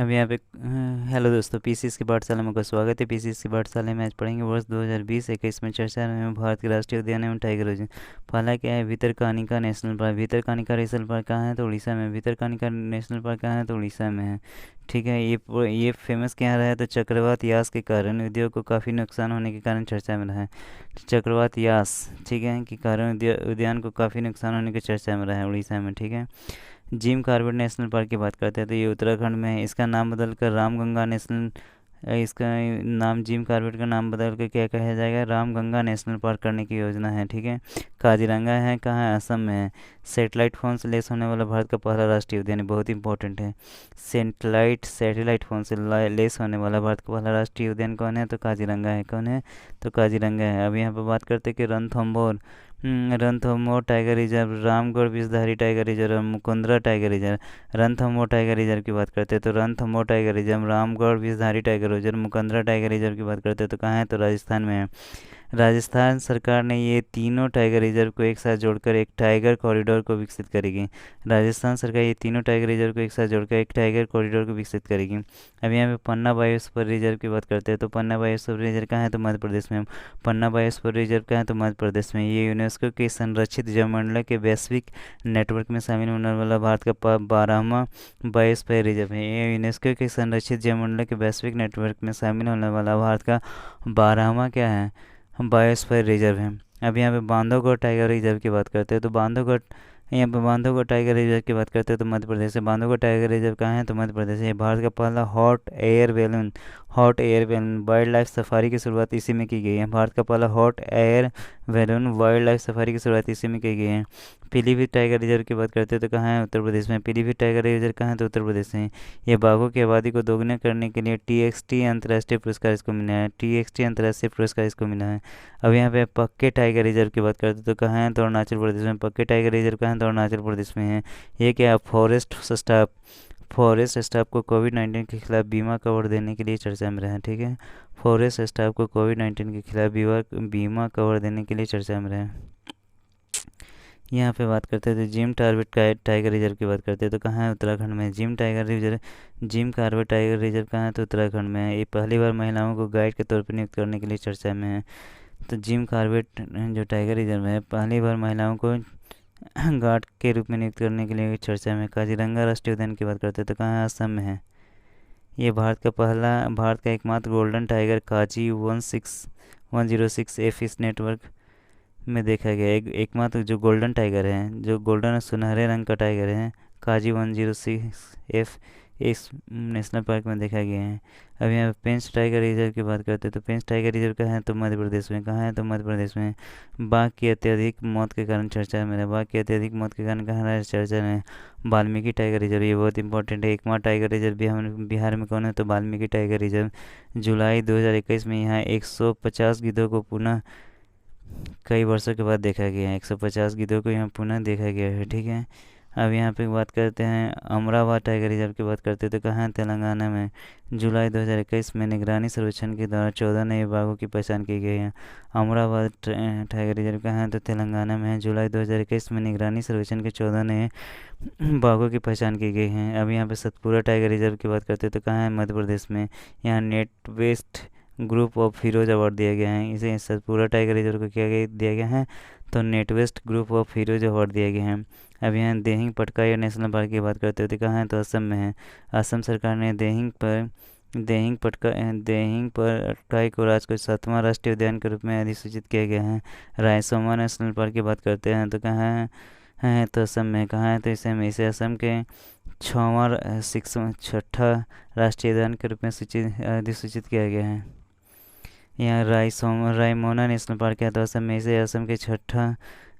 अब यहाँ पे हेलो दोस्तों, पीसीएस की पाठशाला में आपका स्वागत है। पीसीएस की पाठशाला में आज पढ़ेंगे वर्ष 2020-21 में चर्चा में भारत के राष्ट्रीय उद्यान एवं टाइगर रिजर्व। पहला क्या है, Bhitarkanika national park. Bhitarkanika national park कहाँ है? तो उड़ीसा में। भितरकनिका नेशनल पार्क कहाँ है? तो उड़ीसा में है। ठीक है, ये फेमस क्या रहा है? तो चक्रवात यास के कारण उद्योग को काफ़ी नुकसान होने के कारण चर्चा में रहा है। चक्रवात यास, ठीक है, के कारण उद्यान को काफ़ी नुकसान होने की चर्चा में रहा है उड़ीसा में। ठीक है, जिम कॉर्बेट नेशनल पार्क की बात करते हैं तो ये उत्तराखंड में है। इसका नाम बदलकर रामगंगा नेशनल, इसका नाम जिम कॉर्बेट का नाम बदल कर क्या कहा जाएगा? रामगंगा नेशनल पार्क करने की योजना है। ठीक है, काजीरंगा है, कहाँ है? असम में है। सेटेलाइट फ़ोन से लेस होने वाला भारत का पहला राष्ट्रीय उद्यान है, बहुत इंपॉर्टेंट है। सैटेलाइट फ़ोन से लेस होने वाला भारत का पहला राष्ट्रीय उद्यान कौन है? तो काजीरंगा है। कौन है? तो काजीरंगा है। अब यहाँ पर बात करते हैं कि Ranthambore Ranthambore tiger reserve, Ramgarh Vishdhari tiger reserve और Mukundra tiger reserve. Ranthambore tiger reserve की बात करते हैं तो Ranthambore tiger reserve, Ramgarh Vishdhari tiger reserve, Mukundra tiger reserve की बात करते हैं तो कहाँ है? तो राजस्थान में है। राजस्थान सरकार ने ये तीनों टाइगर रिजर्व को एक साथ जोड़कर एक टाइगर कॉरिडोर को विकसित करेगी। राजस्थान सरकार ये तीनों टाइगर रिजर्व को एक साथ जोड़कर एक टाइगर कॉरिडोर को विकसित करेगी। अब यहाँ पे पन्ना बायोस्फीयर रिजर्व की बात करते हैं तो पन्ना बायोस्फीयर रिजर्व कहाँ है? तो मध्य प्रदेश में। पन्ना बायोस्फीयर रिजर्व कहाँ है? तो मध्य प्रदेश में। ये यूनेस्को के संरक्षित जैवमंडल के वैश्विक नेटवर्क में शामिल होने वाला भारत का 12वां बायोस्फीयर रिजर्व है। ये यूनेस्को के संरक्षित जैवमंडल के वैश्विक नेटवर्क में शामिल होने वाला भारत का 12वां क्या है? बायोस्फीयर रिजर्व है। अब यहाँ पे बांधवगढ़ टाइगर रिजर्व की बात करते हैं तो बांधवगढ़, यहाँ पे बांधवगढ़ टाइगर रिजर्व की बात करते हैं तो मध्य प्रदेश से। बांधवगढ़ टाइगर रिजर्व कहाँ है? तो मध्य प्रदेश है। भारत का पहला hot air balloon wild life safari की शुरुआत इसी में की गई है। भारत का पहला hot air balloon wild life safari की शुरुआत इसी में की गई है। पीलीभीत टाइगर रिजर्व की बात करते हैं तो कहाँ है? उत्तर प्रदेश में। पीलीभीत टाइगर रिजर्व कहाँ है? तो उत्तर प्रदेश में। ये बाघों की आबादी को दोगुना करने के लिए टीएक्सटी अंतर्राष्ट्रीय पुरस्कार इसको मिला है। टीएक्सटी अंतर्राष्ट्रीय पुरस्कार इसको मिला है। अब यहाँ पे पक्के टाइगर रिजर्व की बात करते हैं तो कहाँ है? तो अरुणाचल प्रदेश में। पक्के टाइगर रिजर्व कहाँ है? तो अरुणाचल प्रदेश में है। ये क्या है? फॉरेस्ट स्टाफ को कोविड-19 के खिलाफ बीमा कवर देने के लिए चर्चा में रहा है। ठीक है, फॉरेस्ट स्टाफ को कोविड-19 के खिलाफ बीमा कवर देने के लिए चर्चा में रहा है। यहाँ पे बात करते हैं तो जिम कॉर्बेट टाइगर रिजर्व की बात करते हैं तो कहाँ है? उत्तराखंड में। जिम कॉर्बेट टाइगर रिजर्व कहाँ है? तो उत्तराखंड में है। ये पहली बार महिलाओं को गाइड के तौर पर नियुक्त करने के लिए चर्चा में है। तो जिम कॉर्बेट जो टाइगर रिजर्व है, पहली बार महिलाओं को गार्ड के रूप में नियुक्त करने के लिए चर्चा में। काजीरंगा राष्ट्रीय उद्यान की बात करते हैं तो कहाँ है? असम में है। ये भारत का एकमात्र गोल्डन टाइगर काजी 106 एफ इस नेटवर्क में देखा गया। एकमात्र जो गोल्डन टाइगर है, जो गोल्डन सुनहरे रंग का टाइगर है, काजी 106 एफ इस नेशनल पार्क में देखा गया है। अब यहाँ पे पेंच टाइगर रिजर्व की बात करते हैं तो पेंच टाइगर रिजर्व कहाँ है? तो मध्य प्रदेश में। कहाँ है? तो मध्य प्रदेश में। बाघ की अत्यधिक मौत के कारण चर्चा में है। बाघ की अत्यधिक मौत के कारण कहाँ है चर्चा में? वाल्मीकि टाइगर रिजर्व, ये बहुत इंपॉर्टेंट है। एकमात्र टाइगर रिजर्व बिहार में कौन है? तो वाल्मीकि टाइगर रिजर्व। जुलाई 2021 में यहाँ 150 गिद्धों को पुनः कई वर्षों के बाद देखा गया है। 150 गिद्धों को यहाँ पुनः देखा गया है। ठीक है, अब यहाँ पे बात करते हैं अमरावती टाइगर रिजर्व की बात करते हैं तो कहाँ है? तेलंगाना में। जुलाई 2021 में निगरानी सर्वेक्षण के दौरान 14 नए बाघों की पहचान की गई है। अमरावती टाइगर रिजर्व कहाँ है? तो तेलंगाना में है। जुलाई 2021 में निगरानी सर्वेक्षण के 14 नए बाघों की पहचान की गई है। अब यहाँ पे सतपुरा टाइगर रिजर्व की बात करते हैं तो कहाँ है? मध्य प्रदेश में। यहाँ NatWest group of heroes award दिया गया है। इसे सतपुरा टाइगर रिजर्व को दिया गया है? तो NatWest group of heroes award दिया गया है। अब यहाँ देहिंग पटकाई नेशनल पार्क की बात करते होते कहाँ है? तो असम में है। असम सरकार ने देहिंग पटकाई को राज्य को 7वां राष्ट्रीय उद्यान के रूप में अधिसूचित किया गया है। रायसोमा नेशनल पार्क की बात करते हैं तो कहाँ है? तो असम में। कहाँ है? तो इसे असम के 6ठा राष्ट्रीय उद्यान के रूप में अधिसूचित किया गया है। यहाँ रायमोना नेशनल पार्क है तो असम में। इसे असम के 6ठा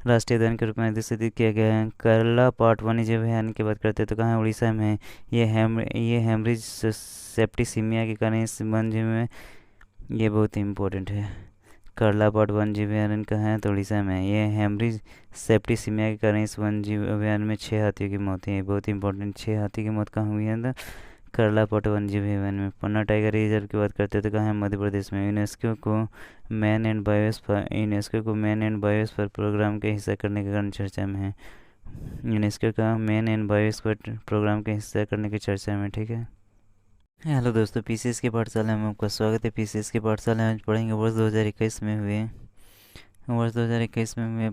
राष्ट्रीय उद्यान के रूप में अधिसूचित किया गया है। करला पाट वन्यजीव अभयारण्य की बात करते हैं तो कहाँ है? उड़ीसा में है। ये हेमरेज सेप्टिसिमिया के कारण इस वन्यजीव में, ये बहुत इंपॉर्टेंट है। करला पाट वन्यजीव अभयारण्य कहाँ है? तो उड़ीसा में है। ये हेमरेज सेप्टिसिमिया के कारण इस वन्यजीव अभयारण्य में 6 हाथियों की मौत हुई है, बहुत इंपॉर्टेंट। 6 हाथी की मौत कहाँ हुई है? तो करला पाट वन्यजीव अभयारण्य में। पन्ना टाइगर रिजर्व की बात करते हैं तो कहाँ है? मध्य प्रदेश में। यूनेस्को को मैन एंड बायोस्फीयर प्रोग्राम के हिस्सा करने के कारण चर्चा में है। यूनेस्को का मैन एंड बायोस्फीयर प्रोग्राम के हिस्सा करने की चर्चा में। ठीक है। हेलो दोस्तों, पीसीएस की पाठशाला में आपका स्वागत है। पीसीएस की पाठशाला में आज पढ़ेंगे वर्ष 2021 में हुए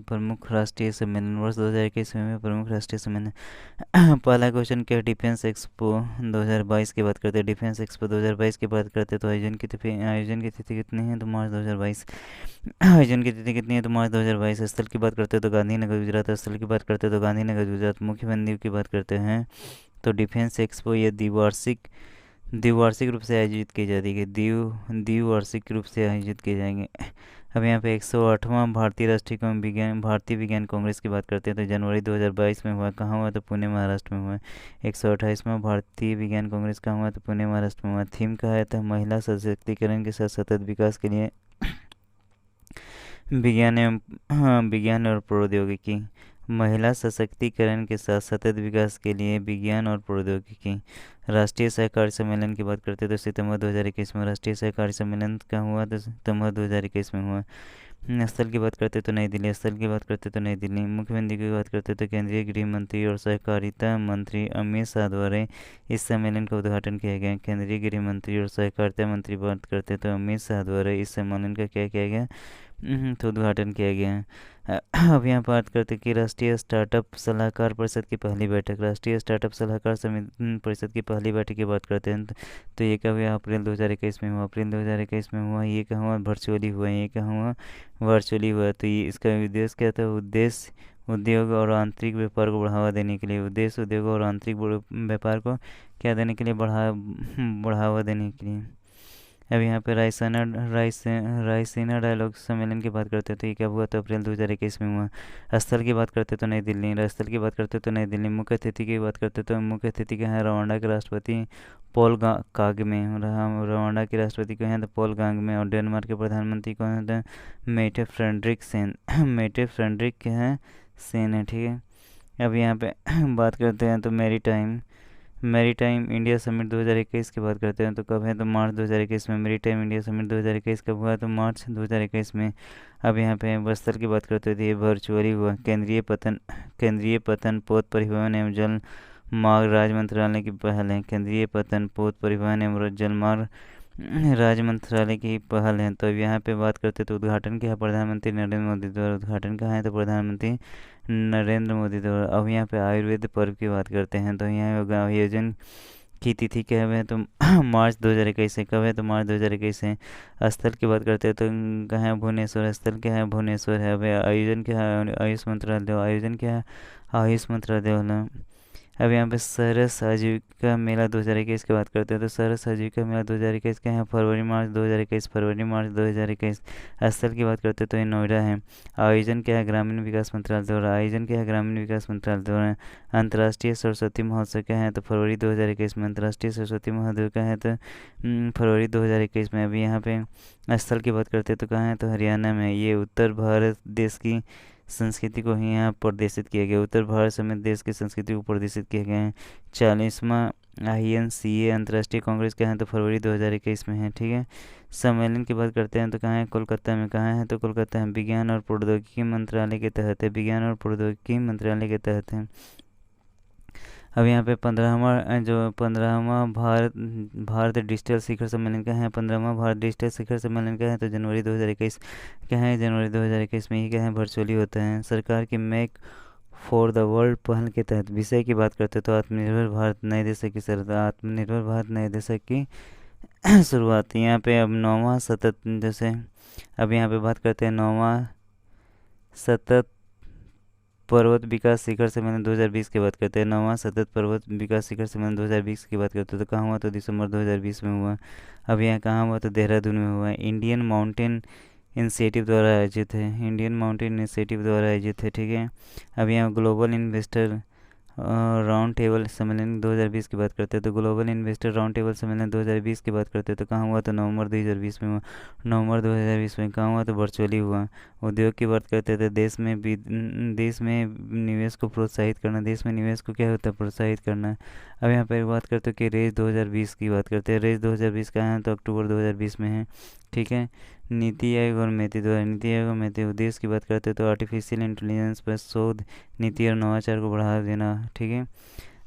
प्रमुख राष्ट्रीय सम्मेलन। वर्ष 2021 में हुए प्रमुख राष्ट्रीय सम्मेलन। पहला क्वेश्चन क्या है? डिफेंस एक्सपो 2022 की बात करते हैं। डिफेंस एक्सपो 2022 की बात करते हैं तो आयोजन की तिथि कितनी है? तो मार्च 2022। आयोजन की तिथि कितनी है? तो मार्च 2022। स्थल की बात करते हैं तो गांधीनगर गुजरात। स्थल की बात करते हैं तो गांधीनगर गुजरात। मुख्य बिंदु की बात करते हैं तो डिफेंस एक्सपो ये द्विवार्षिक रूप से आयोजित की जाती है। द्विवार्षिक रूप से आयोजित किए जाएंगे। अब यहाँ पे 108वां भारतीय विज्ञान कांग्रेस की बात करते हैं तो जनवरी 2022 में हुआ। कहाँ हुआ? तो पुणे महाराष्ट्र में हुआ। 128वां भारतीय विज्ञान कांग्रेस कहाँ हुआ? तो पुणे महाराष्ट्र में हुआ। थीम का है तो महिला सशक्तिकरण के साथ सतत विकास के लिए विज्ञान और प्रौद्योगिकी। महिला सशक्तिकरण के साथ सतत विकास के लिए विज्ञान और प्रौद्योगिकी। राष्ट्रीय सहकारी सम्मेलन की बात करते हैं तो सितंबर 2021 में राष्ट्रीय सहकारी सम्मेलन का हुआ तो सितंबर 2021 में हुआ। स्थल की बात करते तो नई दिल्ली। स्थल की बात करते तो नई दिल्ली। मुख्यमंत्री की बात करते तो केंद्रीय गृह मंत्री और सहकारिता मंत्री अमित शाह द्वारा इस सम्मेलन का उद्घाटन किया गया। केंद्रीय गृह मंत्री और सहकारिता मंत्री बात करते तो अमित शाह द्वारा इस सम्मेलन का क्या किया गया? तो उद्घाटन किया गया है। अब यहाँ बात करते हैं कि राष्ट्रीय स्टार्टअप सलाहकार परिषद की पहली बैठक। राष्ट्रीय स्टार्टअप सलाहकार समिति परिषद की पहली बैठक की बात करते हैं तो ये कब हुआ? अप्रैल 2021 में हुआ। अप्रैल 2021 में हुआ। ये कहाँ हुआ? वर्चुअली हुआ। ये कहाँ हुआ? वर्चुअली हुआ। तो ये इसका उद्देश्य क्या था? उद्देश्य उद्योग और आंतरिक व्यापार को बढ़ावा देने के लिए। उद्देश्य उद्योग और आंतरिक व्यापार को क्या देने के लिए? बढ़ावा देने के लिए। अब यहाँ पे रायसीना डायलॉग सम्मेलन की बात करते हैं तो ये कब हुआ? तो अप्रैल 2021 में हुआ। स्थल की बात करते तो नई दिल्ली। स्थल की बात करते तो नई दिल्ली। मुख्य अतिथि की बात करते तो मुख्य अतिथि क्या है? रवांडा के राष्ट्रपति कागमे। रवांडा के राष्ट्रपति को हैं तो पॉल कागमे। और डेनमार्क के प्रधानमंत्री को हैं तो मेटे फ्रेडरिक सेन। मेटे फ्रेडरिक क्या है? सेन है, ठीक है। अब यहाँ पे बात करते हैं तो मैरीटाइम इंडिया समिट 2021 की बात करते हैं तो कब है? तो मार्च 2021 में। मैरीटाइम इंडिया समिट 2021 कब हुआ? तो मार्च 2021 में। अब यहाँ पे बस्तर की बात करते थे, ये वर्चुअली हुआ। केंद्रीय पतन पोत परिवहन एवं जल मार्ग राज्य मंत्रालय की पहल है। केंद्रीय पतन पोत परिवहन एवं जल मार्ग राज्य मंत्रालय की पहल है। तो अब यहाँ पे बात करते तो उद्घाटन क्या है? प्रधानमंत्री नरेंद्र मोदी द्वारा। उद्घाटन कहाँ है? तो प्रधानमंत्री नरेंद्र मोदी द्वारा। अब यहाँ पे आयुर्वेद पर्व की बात करते हैं तो यहाँ होगा आयोजन की तिथि क्या है? तो मार्च 2021 से। कब है? तो मार्च 2021 से। स्थल की बात करते हैं तो कहाँ है? भुवनेश्वर। स्थल क्या है? भुवनेश्वर है। अब आयोजन क्या है? आयुष मंत्रालय। आयोजन क्या है? आयुष मंत्रालय। अब यहाँ पे सरस आजीविका मेला 2021 की बात करते हैं तो सरस आजीविका मेला 2021 के यहाँ फरवरी मार्च 2021। स्थल की बात करते हैं तो ये नोएडा है। आयोजन क्या है? ग्रामीण विकास मंत्रालय द्वारा। आयोजन क्या है? ग्रामीण विकास मंत्रालय द्वारा। अंतर्राष्ट्रीय सरस्वती महोत्सव क्या है? तो फरवरी 2021 में। अंतर्राष्ट्रीय सरस्वती महोत्सव क्या है? तो फरवरी 2021 में। अभी यहाँ पे स्थल की बात करते हैं तो कहाँ है? तो हरियाणा में। ये उत्तर भारत देश की संस्कृति को ही यहाँ प्रदर्शित किया गया। उत्तर भारत समेत देश की संस्कृति को प्रदर्शित किया गया है। 40वां INCA अंतर्राष्ट्रीय कांग्रेस क्या है? तो फरवरी 2021 में है, ठीक है। सम्मेलन की बात करते हैं तो कहाँ है? कोलकाता में। कहाँ है? तो कोलकाता है। विज्ञान और प्रौद्योगिकी मंत्रालय के तहत है। विज्ञान और प्रौद्योगिकी मंत्रालय के तहत है। अब यहाँ पे 15वां भारत डिजिटल शिखर सम्मेलन क्या है? 15वां भारत डिजिटल शिखर सम्मेलन क्या है? तो जनवरी 2021 क्या है? जनवरी 2021 में ही क्या है? वर्चुअली होता है। सरकार की मेक फॉर द वर्ल्ड पहल के तहत विषय की बात करते तो आत्मनिर्भर भारत नए दशक की शुरुआत। यहाँ पे अब 9वां सतत जैसे अब यहाँ पे बात करते हैं 9वां सतत पर्वत विकास शिखर सम्मेलन 2020 की बात करते हैं। 9वां सतत पर्वत विकास शिखर सम्मेलन 2020 की बात करते हैं तो कहाँ हुआ? तो दिसंबर 2020 में हुआ। अब यहाँ कहाँ हुआ? तो देहरादून में हुआ। इंडियन माउंटेन इंडिशिएटिव द्वारा आयोजित है। इंडियन माउंटेन इंडिशिएटिव द्वारा आयोजित है, ठीक है। अब यहाँ ग्लोबल इन्वेस्टर राउंड टेबल सम्मेलन 2020 की बात करते हैं तो ग्लोबल इन्वेस्टर राउंड टेबल सम्मेलन 2020 की बात करते हैं तो कहाँ हुआ? तो नवंबर 2020 में हुआ। नवंबर 2020 में कहाँ हुआ? तो वर्चुअली हुआ। उद्योग की बात करते थे देश में निवेश को प्रोत्साहित करना। देश में निवेश को क्या होता है? प्रोत्साहित करना। अब यहाँ पर बात करते हैं कि रेस 2020 की बात करते हैं। रेस 2020 कहाँ है? तो अक्टूबर 2020 में है, ठीक है। नीति आयोग और मेती उद्देश्य की बात करते हैं तो आर्टिफिशियल इंटेलिजेंस पर शोध, नीति और नवाचार को बढ़ावा देना, ठीक है।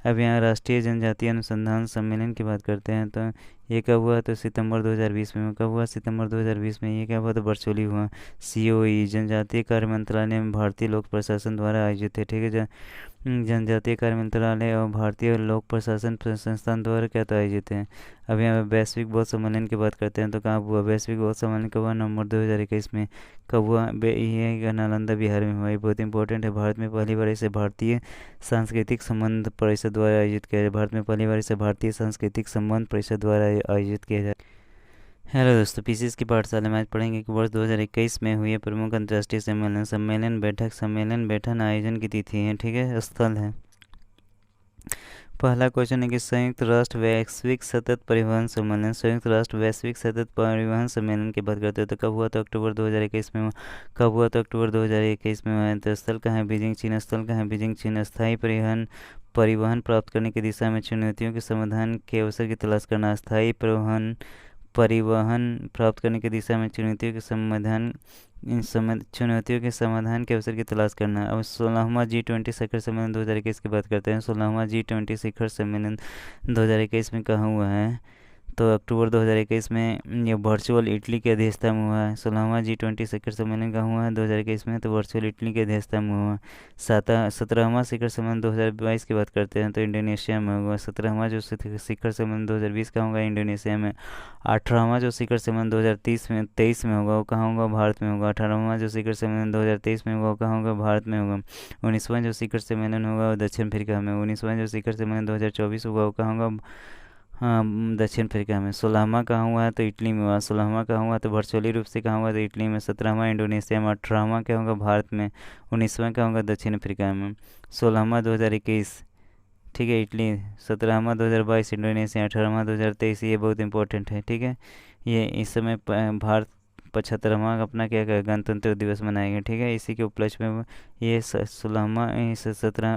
अब यहाँ राष्ट्रीय जनजातीय अनुसंधान सम्मेलन की बात करते हैं तो ये कब हुआ, तो सितंबर 2020 में। कब हुआ, सितंबर 2020 में। ये क्या हुआ, तो वर्चुअली हुआ। COE जनजातीय कार्य मंत्रालय में भारतीय लोक प्रशासन द्वारा आयोजित है, ठीक है। जनजातीय कार्य मंत्रालय और भारतीय लोक प्रशासन संस्थान द्वारा क्या तो आयोजित है। अब यहाँ पे वैश्विक बौद्ध सम्मेलन की बात करते हैं तो कहाँ हुआ, वैश्विक बौद्ध सम्मेलन कब हुआ, नवंबर 2021 में। कब हुआ, ये नालंदा बिहार में हुआ। ये बहुत इंपॉर्टेंट है। भारत में पहली बार इसे भारतीय सांस्कृतिक संबंध परिषद द्वारा आयोजित किया जाए। भारत में पहली बार इसे भारतीय सांस्कृतिक संबंध परिषद द्वारा आयोजित किया जाए। हेलो दोस्तों, पीसीएस की पाठशाला में आज पढ़ेंगे कि वर्ष 2021 में हुए प्रमुख अंतर्राष्ट्रीय सम्मेलन बैठक आयोजन की तिथि है, ठीक है, स्थल है। पहला क्वेश्चन है कि संयुक्त राष्ट्र वैश्विक सतत परिवहन सम्मेलन, संयुक्त राष्ट्र वैश्विक सतत परिवहन सम्मेलन की बात करते हैं तो कब हुआ, तो अक्टूबर 2021 में हुआ। कब हुआ, तो अक्टूबर 2021 में हुआ। तो स्थल कहाँ है, बीजिंग चीन। स्थल कहाँ है, बीजिंग चीन। स्थायी परिवहन प्राप्त करने की दिशा में चुनौतियों के समाधान के अवसर की तलाश करना। स्थायी परिवहन प्राप्त करने की दिशा में चुनौतियों के समाधान के अवसर की तलाश करना। अब 16वां G20 शिखर सम्मेलन 2021 की बात करते हैं। 16वां G20 शिखर सम्मेलन 2021 में कहाँ हुआ है, तो अक्टूबर 2021 में ये वर्चुअल इटली के अध्यक्षता में हुआ है। 16वां G20 शिखर सम्मेलन कहाँ हुआ है 2021 में, तो वर्चुअल इटली के अध्यक्षता में हुआ। 17वां शिखर सम्मेलन 2022 की बात करते हैं तो इंडोनेशिया में हुआ। 17वां जो शिखर सम्मेलन 2020 का होगा इंडोनेशिया में। 18वां जो शिखर सम्मेलन 2023 में होगा वो कहाँ होगा, भारत में होगा। 18वां जो शिखर सम्मेलन 2023 में होगा वो कहाँ होगा, भारत में होगा। 19वां जो शिखर सम्मेलन होगा वो दक्षिण अफ्रीका में। 19वां जो शिखर सम्मेलन 2024 होगा वो कहाँ होगा, हाँ, दक्षिण अफ्रीका में। 16वां कहाँ हुआ है, तो इटली में हुआ। 16वां कहाँ हुआ, तो वर्चुअली रूप से कहाँ हुआ, तो इटली में। 17वां इंडोनेशिया में। 18वां क्या होगा, भारत में। 19वां क्या होगा, दक्षिण अफ्रीका में। 16वां 2021, ठीक है, इटली। 17वां 2022 इंडोनेशिया। 18वां 2023, ये बहुत इंपॉर्टेंट है, ठीक है। ये इस समय भारत 75वां अपना क्या करेगा, गणतंत्र दिवस मनाएंगे, ठीक है। इसी के उपलक्ष्य में ये 16वां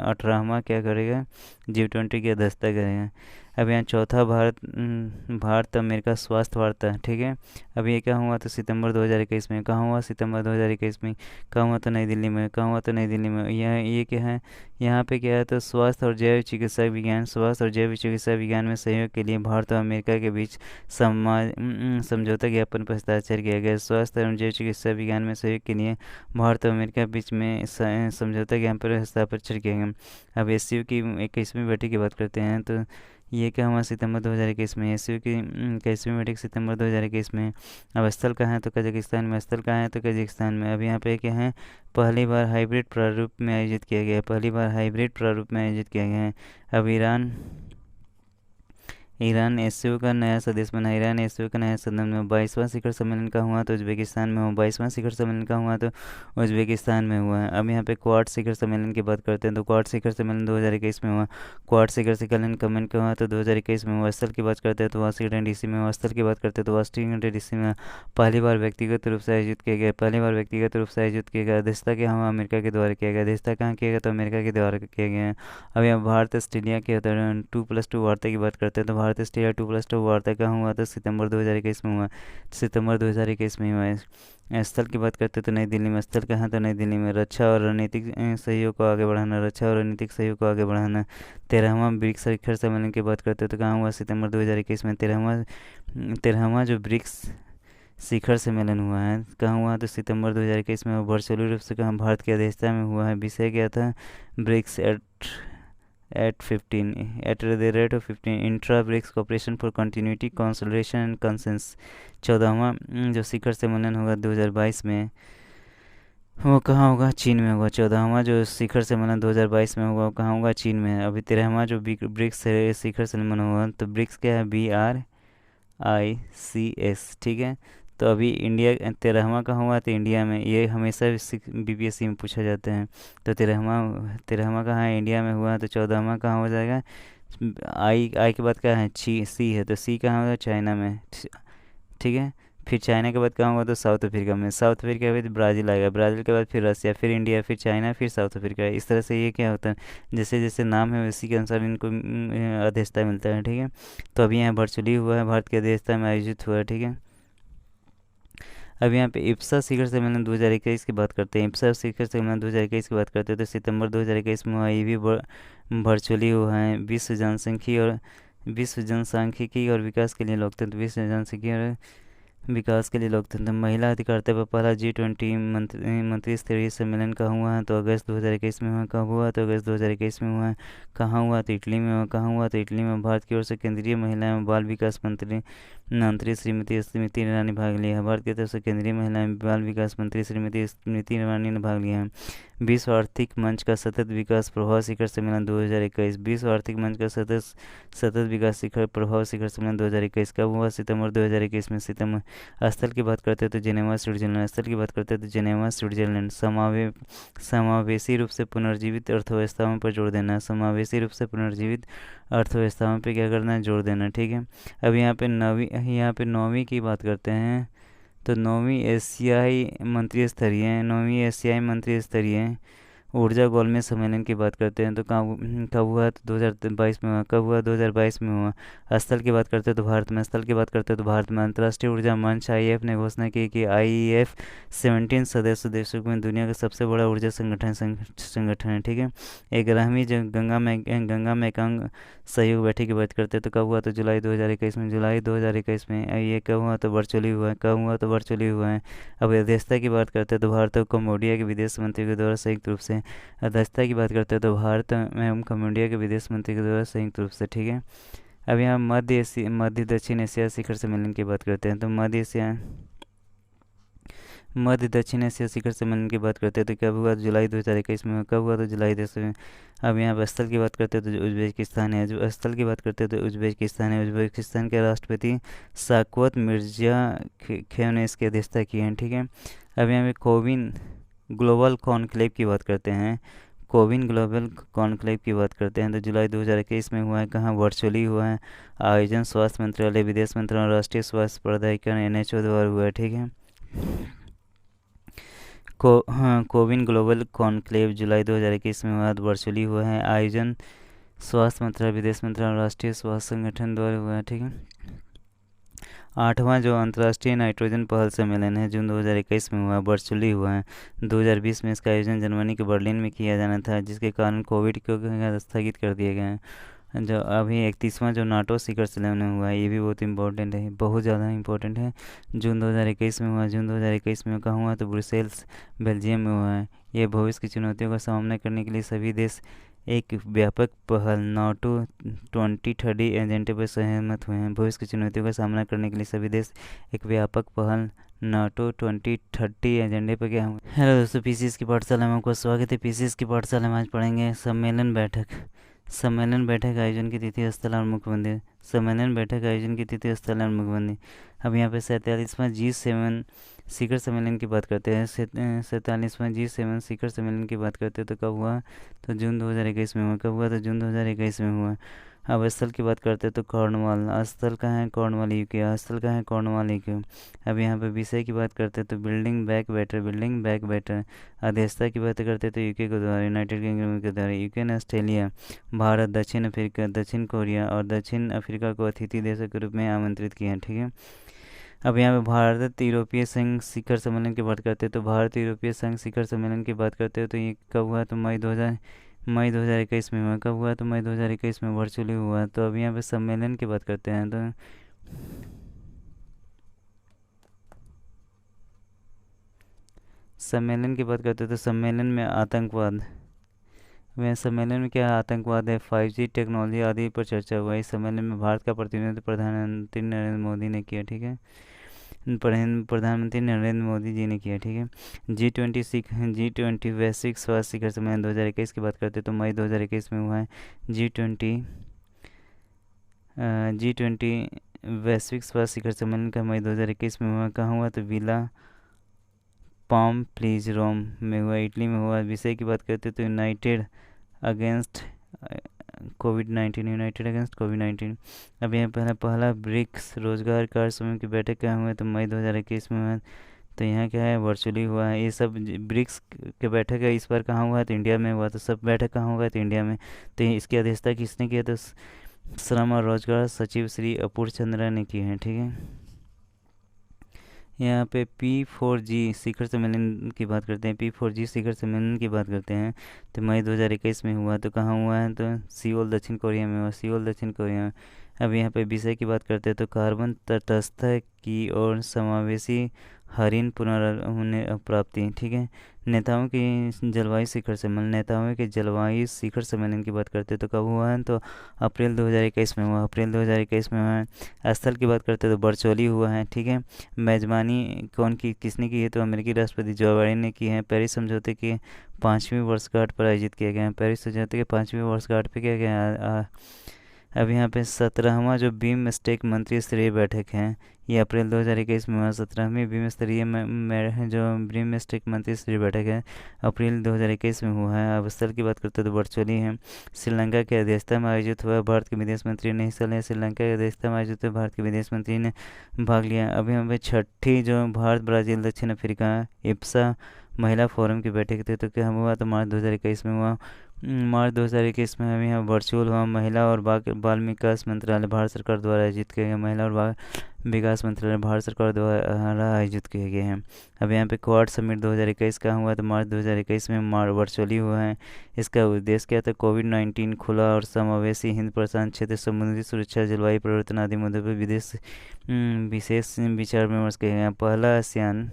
18वां क्या करेगा, G20 की अध्यक्षता करेगा। अब यहाँ चौथा भारत अमेरिका स्वास्थ्य वार्ता, ठीक है। अब ये क्या हुआ, तो सितंबर 2021 में। कहाँ हुआ, सितंबर 2021 में। कहाँ हुआ, तो नई दिल्ली में। कहाँ हुआ, तो नई दिल्ली में। ये क्या है, यहाँ पे क्या है, तो स्वास्थ्य और जैव चिकित्सा विज्ञान में सहयोग के लिए भारत और अमेरिका के बीच समझौता ज्ञापन पर हस्ताक्षर किया गया। स्वास्थ्य एवं जैव चिकित्सा विज्ञान में सहयोग के लिए भारत और अमेरिका के बीच में समझौता ज्ञापन पर हस्ताक्षर किया गया। अब SCO की 21वीं बैठक की बात करते हैं तो ये क्या हुआ, सितंबर 2021 में। SCO की 21वीं बैठक सितंबर 2021 में। अब स्थल कहाँ है, तो कजाकिस्तान में। स्थल कहाँ है, तो कजाकिस्तान में। अब यहाँ पे क्या है, पहली बार हाइब्रिड प्रारूप में आयोजित किया गया है। पहली बार हाइब्रिड प्रारूप में आयोजित किया गया है। अब ईरान SCO का नया सदस्य बना। ईरान SCO का नया सदस्य में। 22वां शिखर सम्मेलन का हुआ तो उज्बेकिस्तान में हुआ। 22वां शिखर सम्मेलन का हुआ तो उज्बेकिस्तान में हुआ है। अब यहाँ पे क्वाड शिखर सम्मेलन की बात करते हैं तो क्वाड शिखर सम्मेलन 2021 में हुआ। क्वाड शिखर सम्मेलन कमेंट का हुआ तो 2021 में हुआ। स्थल की बात करते हैं तो वाशिंगटन DC में हुआ। स्थल की बात करते हैं तो वाशिंगटन DC में। पहली बार व्यक्तिगत रूप से आयोजित किया गया। अध्यक्षता क्या हुआ, अमेरिका के द्वारा किया गया। अध्यक्षता कहाँ किया गया, तो अमेरिका के द्वारा किया गया। अब यहाँ भारत ऑस्ट्रेलिया के 2+2 वार्ता की बात करते हैं तो भारत ऑस्ट्रेलिया 2+2 वार्ता कहाँ हुआ, तो सितंबर 2021 में हुआ। सितंबर 2021 में हुआ है। स्थल की बात करते हैं तो नई दिल्ली में। स्थल कहाँ, तो नई दिल्ली में। रक्षा और रणनीतिक सहयोग को आगे बढ़ाना। 13वां ब्रिक्स शिखर सम्मेलन की बात करते हैं तो कहाँ हुआ, सितंबर 2021 में। 13वां जो ब्रिक्स शिखर सम्मेलन हुआ है कहाँ हुआ, तो सितंबर 2021 में। वर्चुअली रूप से कहाँ, भारत की अध्यक्षता में हुआ है। विषय क्या था, BRICS at the rate of 15 intra BRICS cooperation for continuity consolidation and consensus. 14वां जो शिखर सम्मेलन होगा 2022 में वो कहाँ होगा, चीन में होगा। 14वां जो शिखर सम्मेलन 2022 में होगा वो कहाँ होगा, चीन में है। अभी 13वां जो ब्रिक्स शिखर सम्मेलन होगा तो ब्रिक्स क्या है, BRICS, ठीक है। तो अभी इंडिया 13वां कहाँ हुआ, तो इंडिया में। ये हमेशा BPSC में पूछा जाता है। तो 13वां कहाँ है, इंडिया में हुआ। तो 14वां कहाँ हो जाएगा, आई के बाद क्या है, C है। तो C कहाँ होगा, चाइना में, ठीक है। फिर चाइना के बाद कहाँ होगा, तो साउथ अफ्रीका में। साउथ अफ्रीका के बाद ब्राज़ील आएगा। ब्राज़ील के बाद फिर रसिया, फिर इंडिया, फिर चाइना, फिर साउथ अफ्रीका। इस तरह से ये क्या होता है, जैसे जैसे नाम है उसी के अनुसार इनको अध्यक्षता मिलता है, ठीक है। तो अभी यहाँ वर्चुअली हुआ है, भारत की अध्यक्षता में आयोजित हुआ है, ठीक है। अब यहाँ पे इप्सा शिखर सम्मेलन 2021 की बात करते हैं। इप्सा शिखर सम्मेलन 2021 की बात करते हैं तो सितंबर 2021 में हुआ। ये भी वर्चुअली हुआ है। विश्व जनसांख्यिकी और विकास के लिए लोकतंत्र, विश्व जनसांख्यिकी और विकास के लिए लोकतंत्र। महिला अधिकारिता पर पहला G20 मंत्री स्तरीय सम्मेलन कहाँ हुआ है? तो अगस्त 2021 में हुआ। कब हुआ? तो अगस्त 2021 में हुआ है। कहाँ हुआ? तो इटली में हुआ। कहाँ हुआ? तो इटली में। भारत की ओर से केंद्रीय महिला एवं बाल विकास मंत्री श्रीमती स्मृति ईरानी भाग लिया है। भारत की तरफ से केंद्रीय महिला एवं बाल विकास मंत्री श्रीमती स्मृति ईरानी ने भाग लिया है। विश्व आर्थिक मंच का सतत विकास प्रभाव शिखर सम्मेलन 2021। विश्व आर्थिक मंच का सतत विकास शिखर प्रभाव शिखर सम्मेलन 2021 कब हुआ? सितंबर 2021 में। सितंबर। स्थल की बात करते हैं तो जेनेवा स्विट्जरलैंड। स्थल की बात करते हैं तो जेनेवा स्विट्जरलैंड। समावेशी रूप से पुनर्जीवित अर्थव्यवस्थाओं पर जोर देना। समावेशी रूप से पुनर्जीवित अर्थव्यवस्थाओं पर क्या करना है? जोर देना। ठीक है। अब यहाँ पे 9वीं की बात करते हैं तो 9वीं एशियाई मंत्री स्तरीय ऊर्जा गोलमेज सम्मेलन की बात करते हैं तो कब हुआ? तो 2022 में हुआ। कब हुआ? 2022 में हुआ। स्थल की बात करते हैं तो भारत में। स्थल की बात करते हैं तो भारत में। अंतर्राष्ट्रीय ऊर्जा मंच IEF ने घोषणा की कि IEF 17 सदस्य देशों में दुनिया का सबसे बड़ा ऊर्जा संगठन है। ठीक है। 11वीं गंगा मेकांग सहयोग बैठक की बात करते हैं तो कब हुआ? तो जुलाई 2021 में। जुलाई 2021 में। ये कब हुआ? तो वर्चुअली हुआ है। कब हुआ? तो वर्चुअली हुआ है। अब अध्यक्षता की बात करते हैं तो भारत और कम्बोडिया के विदेश मंत्री के द्वारा संयुक्त रूप से। अध्यक्षता की बात करते हैं तो भारत एवं कम्बोडिया के विदेश मंत्री के द्वारा संयुक्त रूप से। ठीक है। अब यहाँ मध्य दक्षिण एशिया शिखर सम्मेलन की बात करते हैं तो मध्य दक्षिण एशिया शिखर सम्मेलन की बात करते हैं तो कब हुआ? जुलाई 2021 में। कब हुआ? तो जुलाई 10 में। अब यहाँ पर स्थल की बात करते हैं तो उज्बेकिस्तान है। जो स्थल की बात करते हैं तो उज्बेकिस्तान है। उज्बेकिस्तान के राष्ट्रपति शाकवत मिर्जियोयेव ने इसकी अध्यक्षता की है। ठीक है। अब यहाँ पे कोविन ग्लोबल कॉन्क्लेव की बात करते हैं। कोविन ग्लोबल कॉन्क्लेव की बात करते हैं तो जुलाई 2021 में हुआ है। कहाँ? वर्चुअली हुआ है। आयोजन स्वास्थ्य मंत्रालय, विदेश मंत्रालय, राष्ट्रीय स्वास्थ्य प्राधिकरण NHO द्वारा हुआ है। ठीक है। कोविन ग्लोबल कॉन्क्लेव जुलाई 2021 में हुआ। वर्चुअली हुआ है। आयोजन स्वास्थ्य मंत्रालय, विदेश मंत्रालय, राष्ट्रीय स्वास्थ्य संगठन द्वारा हुआ है। ठीक है। 8वां जो अंतर्राष्ट्रीय नाइट्रोजन पहल सम्मेलन है जून 2021 में हुआ। वर्चुअली हुआ है। 2020 में इसका आयोजन जर्मनी के बर्लिन में किया जाना था, जिसके कारण कोविड को स्थगित कर दिए गए हैं। जो अभी 31वां जो नाटो शिखर सम्मेलन हुआ है, ये भी बहुत इंपॉर्टेंट है, बहुत ज़्यादा इंपॉर्टेंट है। जून 2021 में हुआ। जून 2021 में कहाँ हुआ? तो ब्रुसेल्स बेल्जियम में हुआ है। ये भविष्य की चुनौतियों का सामना करने के लिए सभी देश एक व्यापक पहल नाटो 2030 एजेंडे पर सहमत हुए हैं। भविष्य की चुनौतियों का सामना करने के लिए सभी देश एक व्यापक पहल नाटो 2030 एजेंडे पर क्या हुआ? हेलो दोस्तों, PCS की पाठशाला में आपका स्वागत है। PCS की पाठशाला में आज पढ़ेंगे सम्मेलन बैठक आयोजन की तिथि, स्थल और मुख्यमंत्री। सम्मेलन बैठक आयोजन की तिथि, स्थल और मुख्यमंत्री। अब यहाँ पे 47वां G7 शिखर सम्मेलन की बात करते हैं। 47वां G7 शिखर सम्मेलन की बात करते हैं तो कब हुआ? तो जून 2021 में हुआ। कब हुआ? तो जून 2021 में हुआ। अब स्थल की बात करते हैं तो कॉर्नवाल। स्थल कहाँ है? Cornwall UK। स्थल कहाँ है? Cornwall UK। अब यहाँ पे विषय की बात करते हैं तो बिल्डिंग बैक बेटर। अध्यक्षता की बात करते हैं तो UK के द्वारा, यूनाइटेड किंगडम के द्वारा। UK ने ऑस्ट्रेलिया, भारत, दक्षिण अफ्रीका, दक्षिण कोरिया और दक्षिण अफ्रीका को अतिथि देशों के रूप में आमंत्रित किया है। ठीक है। अब यहाँ पे भारत यूरोपीय संघ शिखर सम्मेलन की बात करते हैं तो भारत यूरोपीय संघ शिखर सम्मेलन की बात करते हैं तो ये कब हुआ? तो मई 2021 में हुआ। कब हुआ? तो मई 2021 में वर्चुअली हुआ। तो अब यहाँ पे सम्मेलन की बात करते हैं तो सम्मेलन की बात करते हैं तो सम्मेलन में आतंकवाद सम्मेलन में क्या आतंकवाद है, 5G टेक्नोलॉजी आदि पर चर्चा हुआ। इस सम्मेलन में भारत का प्रतिनिधित्व प्रधानमंत्री नरेंद्र मोदी ने किया। ठीक है। प्रधानमंत्री नरेंद्र मोदी जी ने किया। ठीक है। G20 वैश्विक स्वास्थ्य शिखर सम्मेलन 2021 की बात करते हैं तो मई 2021 में हुआ है। G20 वैश्विक स्वास्थ्य शिखर सम्मेलन का मई 2021 में हुआ। कहाँ हुआ? तो विला पाम प्लीज रोम में हुआ, इटली में हुआ। विषय की बात करते हैं तो यूनाइटेड अगेंस्ट कोविड-19। अब यहाँ पहला ब्रिक्स रोजगार कार्य समूह की बैठक कहाँ हुआ? तो मई 2021 में हुआ। तो यहाँ क्या है? वर्चुअली हुआ है। ये सब ब्रिक्स के बैठक है, इस बार कहाँ हुआ? तो इंडिया में हुआ। तो सब बैठक कहाँ हुआ? तो इंडिया में। तो इसकी अध्यक्षता किसने किया? तो श्रम और रोजगार सचिव श्री अपूर्ण चंद्रा ने की है। ठीक है। यहाँ पे P4G शिखर सम्मेलन की बात करते हैं, P4G शिखर सम्मेलन की बात करते हैं। तो मई 2021 में हुआ, तो कहाँ हुआ है, तो सियोल दक्षिण कोरिया में हुआ, सियोल दक्षिण कोरिया में। अब यहाँ पे विषय की बात करते हैं, तो कार्बन तटस्थता की और समावेशी हरिन पुनर्होने प्राप्ति, ठीक है। नेताओं की जलवायु शिखर सम्मेलन, नेताओं के जलवायु शिखर सम्मेलन की बात करते हैं, तो कब हुआ है, तो अप्रैल 2021 में हुआ, अप्रैल 2021 में हुआ है। स्थल की बात करते हैं तो वर्चुअली हुआ है, ठीक है। मेजबानी कौन की किसने की है, तो अमेरिकी राष्ट्रपति जो बाइडेन ने की है। पेरिस समझौते के 5वीं वर्षगांठ पर आयोजित किया गया है, पेरिस समझौते के 5वीं वर्षगांठ पर किया गया है। अब यहाँ पे 17वां जो बीम स्टेक मंत्री स्तरीय बैठक है, ये अप्रैल 2021 में हुआ। 17वीं बीम स्तरीय जो बीम स्टेक मंत्री स्तरीय बैठक है, अप्रैल 2021 में हुआ है। अब स्थल की बात करते हैं तो वर्चुअली है। श्रीलंका की अध्यक्षता में आयोजित हुआ, भारत के विदेश मंत्री ने हिस्सा लिया। श्रीलंका की अध्यक्षता में आयोजित हुआ, भारत के विदेश मंत्री ने भाग लिया। अभी यहाँ पे 6ठी जो भारत ब्राज़ील दक्षिण अफ्रीका इप्सा महिला फोरम की बैठक थी, तो क्या हुआ, तो मार्च 2021 में हुआ। मार्च 2021 में हमें यहाँ वर्चुअल हुआ। महिला और बाल विकास मंत्रालय भारत सरकार द्वारा आयोजित किया गया, महिला और बाल विकास मंत्रालय भारत सरकार द्वारा आयोजित किए गए हैं। अब यहाँ पे क्वाड समिट 2021 का हुआ, तो मार्च 2021 में वर्चुअली हुआ है। इसका उद्देश्य क्या था, कोविड-19, खुला और समावेशी हिंद प्रशांत क्षेत्र, समुद्री सुरक्षा, जलवायु परिवर्तन आदि मुद्दों पर विशेष विचार विमर्श किया गया। पहला आसियान,